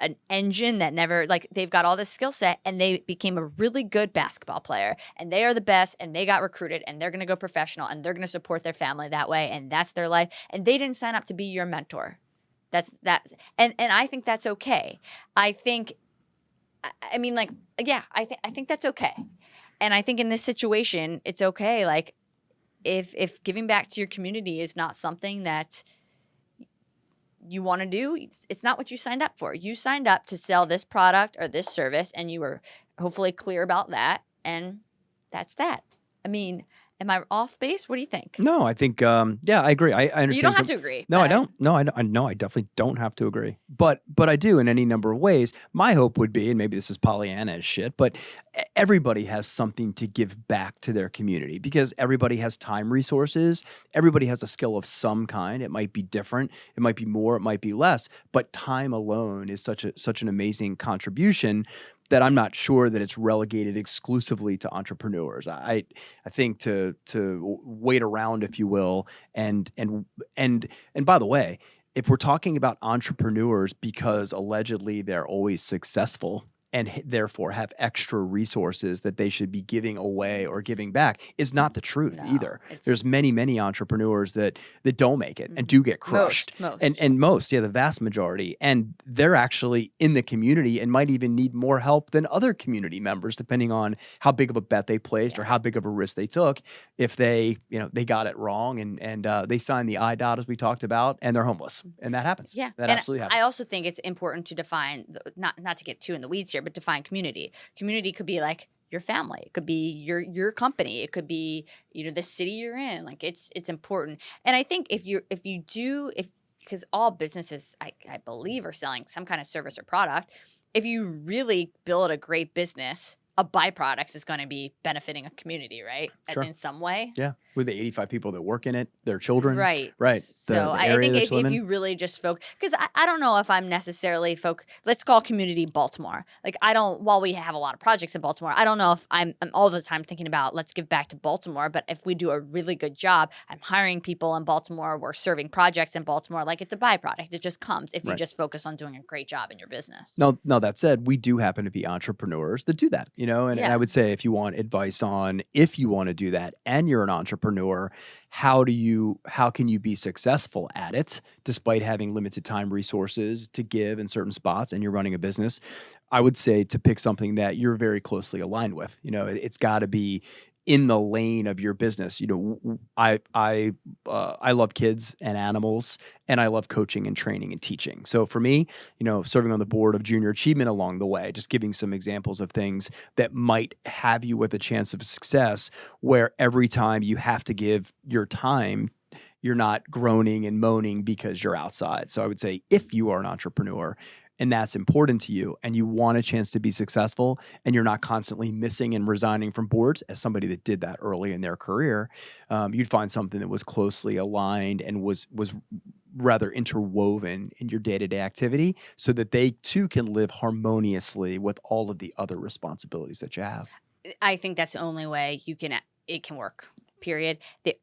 an engine that never, like, they've got all this skill set and they became a really good basketball player and they are the best and they got recruited and they're going to go professional and they're going to support their family that way and that's their life. And they didn't sign up to be your mentor. And I think that's okay. I think, I mean, like, yeah, I think that's okay. And I think in this situation, it's okay. Like, if giving back to your community is not something that you want to do, it's not what you signed up for. You signed up to sell this product or this service, and you were hopefully clear about that, and that's that. I mean, am I off base? What do you think? No, I think, yeah, I agree. I understand. You don't have to agree. No, I don't. No, I definitely don't have to agree. But I do in any number of ways. My hope would be, and maybe this is Pollyanna as shit, but everybody has something to give back to their community because everybody has time resources. Everybody has a skill of some kind. It might be different. It might be more. It might be less. But time alone is such an amazing contribution that I'm not sure that it's relegated exclusively to entrepreneurs. I think to wait around, if you will, and by the way, if we're talking about entrepreneurs because allegedly they're always successful and therefore have extra resources that they should be giving away or giving back is not the truth either. There's many entrepreneurs that don't make it and do get crushed. Most, the vast majority. And they're actually in the community and might even need more help than other community members, depending on how big of a bet they placed or how big of a risk they took. If they got it wrong and they signed the IDOT as we talked about and they're homeless. And that happens. Yeah. That absolutely happens. I also think it's important to define, not to get too in the weeds here, but define community. Community could be like your family. It could be your company. It could be, the city you're in. Like it's important. And I think because all businesses I believe are selling some kind of service or product, if you really build a great business, a byproduct is going to be benefiting a community, right? Sure. In some way. Yeah. With the 85 people that work in it, their children. Right. Right. So I think if you really just focus, because I don't know if I'm necessarily let's call community Baltimore. Like while we have a lot of projects in Baltimore, I don't know if I'm all the time thinking about let's give back to Baltimore. But if we do a really good job, I'm hiring people in Baltimore, we're serving projects in Baltimore, like it's a byproduct. It just comes if you just focus on doing a great job in your business. No, that said, we do happen to be entrepreneurs that do that, and I would say if you want advice on if you want to do that and you're an entrepreneur, how can you be successful at it despite having limited time resources to give in certain spots and you're running a business? I would say to pick something that you're very closely aligned with. It's got to be in the lane of your business. I love kids and animals, and I love coaching and training and teaching. So for me, serving on the board of Junior Achievement along the way, just giving some examples of things that might have you with a chance of success, where every time you have to give your time, you're not groaning and moaning because you're outside. So I would say if you are an entrepreneur, and that's important to you, and you want a chance to be successful, and you're not constantly missing and resigning from boards, as somebody that did that early in their career, you'd find something that was closely aligned and was rather interwoven in your day-to-day activity so that they too can live harmoniously with all of the other responsibilities that you have. I think that's the only way it can work, period.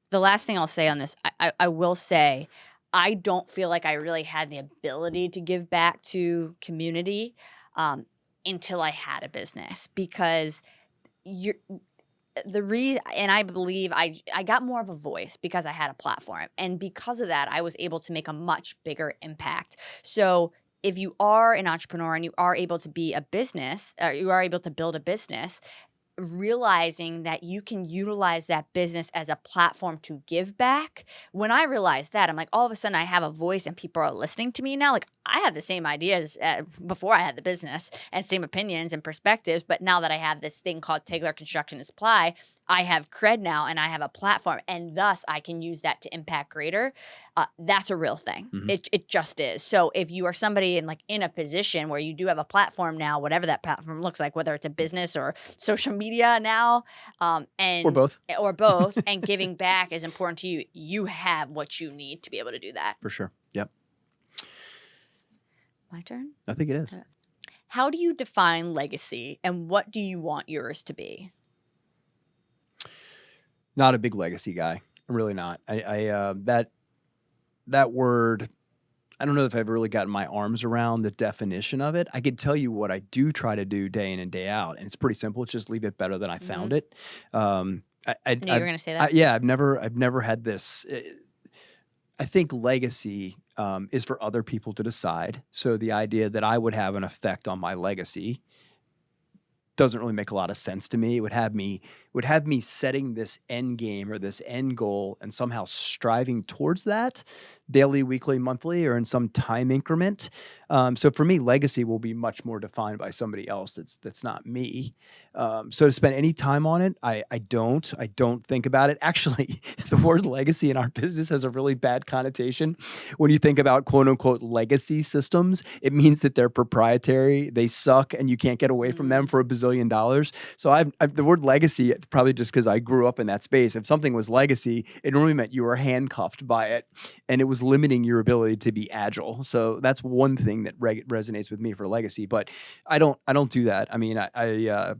The last thing I'll say on this, I will say, I don't feel like I really had the ability to give back to community until I had a business, because and I believe I got more of a voice because I had a platform, and because of that, I was able to make a much bigger impact. So if you are an entrepreneur and you are able to be a business, or you are able to build a business, realizing that you can utilize that business as a platform to give back. When I realized that, I'm like, all of a sudden I have a voice and people are listening to me now. Like, I have the same ideas before I had the business and same opinions and perspectives. But now that I have this thing called Taylor Construction and Supply, I have cred now and I have a platform, and thus I can use that to impact greater. That's a real thing. Mm-hmm. It just is. So if you are somebody in a position where you do have a platform now, whatever that platform looks like, whether it's a business or social media now, or both, and giving back is important to you, you have what you need to be able to do that. For sure. Yep. My turn? I think it is. How do you define legacy, and what do you want yours to be? Not a big legacy guy. I'm really not. That word, I don't know if I've really gotten my arms around the definition of it. I could tell you what I do try to do day in and day out, and it's pretty simple. It's just leave it better than I found it. I knew you were going to say that. Yeah, I've never had this. I think legacy is for other people to decide. So the idea that I would have an effect on my legacy doesn't really make a lot of sense to me. It would have me setting this end game or this end goal and somehow striving towards that daily, weekly, monthly, or in some time increment. So for me, legacy will be much more defined by somebody else that's not me. So to spend any time on it, I don't think about it. Actually, the word legacy in our business has a really bad connotation. When you think about quote unquote legacy systems, it means that they're proprietary, they suck, and you can't get away from them for $1 billion. So I've the word legacy, probably just because I grew up in that space. If something was legacy, it normally meant you were handcuffed by it, and it was limiting your ability to be agile. So that's one thing that resonates with me for legacy. But I don't do that. I mean, I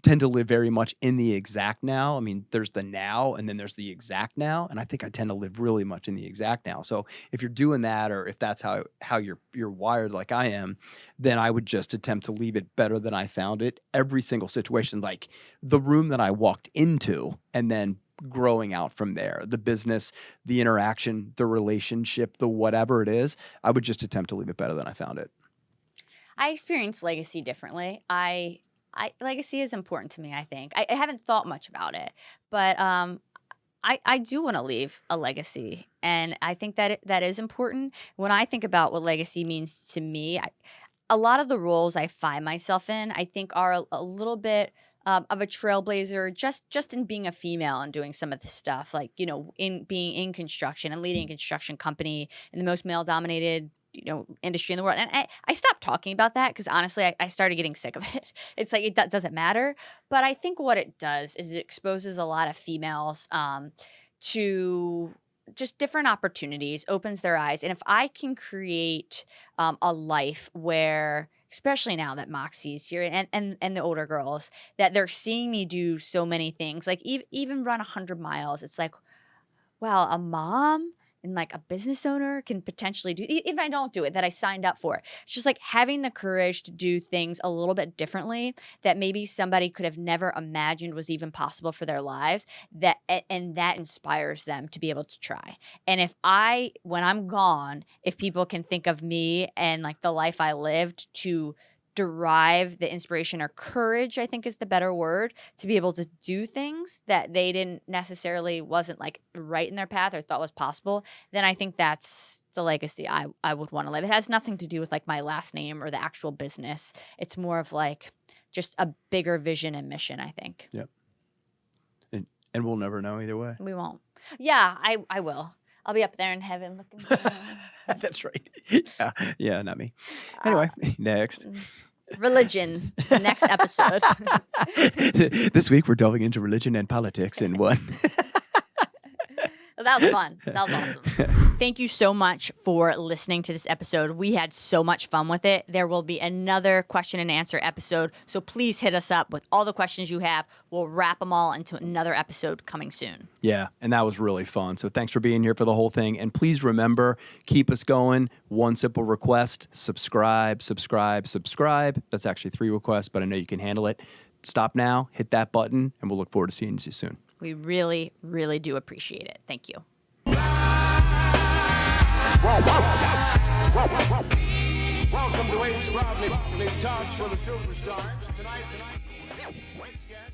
tend to live very much in the exact now. I mean, there's the now and then there's the exact now, and I think I tend to live really much in the exact now. So if you're doing that, or if that's how you're wired like I am, then I would just attempt to leave it better than I found it every single situation, like the room that I walked into, and then growing out from there, the business, the interaction, the relationship, the whatever it is, I would just attempt to leave it better than I found it. I experience legacy differently. Legacy is important to me, I think. I haven't thought much about it, but I do want to leave a legacy, and I think that is important. When I think about what legacy means to me, a lot of the roles I find myself in, I think, are a little bit of a trailblazer, just in being a female and doing some of this stuff, like, in being in construction and leading a construction company in the most male-dominated industry in the world. And I stopped talking about that because honestly, I started getting sick of it. It's like, it doesn't matter. But I think what it does is it exposes a lot of females to just different opportunities, opens their eyes. And if I can create a life where, especially now that Moxie's here and the older girls, that they're seeing me do so many things, like even run 100 miles. It's like, wow, a mom and like a business owner can potentially do, even if I don't do it, that I signed up for. It's just like having the courage to do things a little bit differently that maybe somebody could have never imagined was even possible for their lives, and that inspires them to be able to try. And when I'm gone, if people can think of me and like the life I lived to derive the inspiration or courage, I think is the better word, to be able to do things that they didn't necessarily wasn't like right in their path or thought was possible, then I think that's the legacy I would want to live. It has nothing to do with like my last name or the actual business. It's more of like just a bigger vision and mission, I think. Yep. And we'll never know either way. We won't. Yeah, I will. I'll be up there in heaven looking down. That's right. Yeah, not me. Anyway, next. Religion, next episode. This week we're delving into religion and politics in one. That was fun. That was awesome. Thank you so much for listening to this episode. We had so much fun with it. There will be another question and answer episode, so please hit us up with all the questions you have. We'll wrap them all into another episode coming soon. Yeah, and that was really fun. So thanks for being here for the whole thing. And please remember, keep us going. One simple request: subscribe. That's actually 3 requests, but I know you can handle it. Stop now, hit that button, and we'll look forward to seeing you soon. We really, really do appreciate it. Thank you. Welcome to Ace Rodney Talks with the Superstars. Tonight, once again.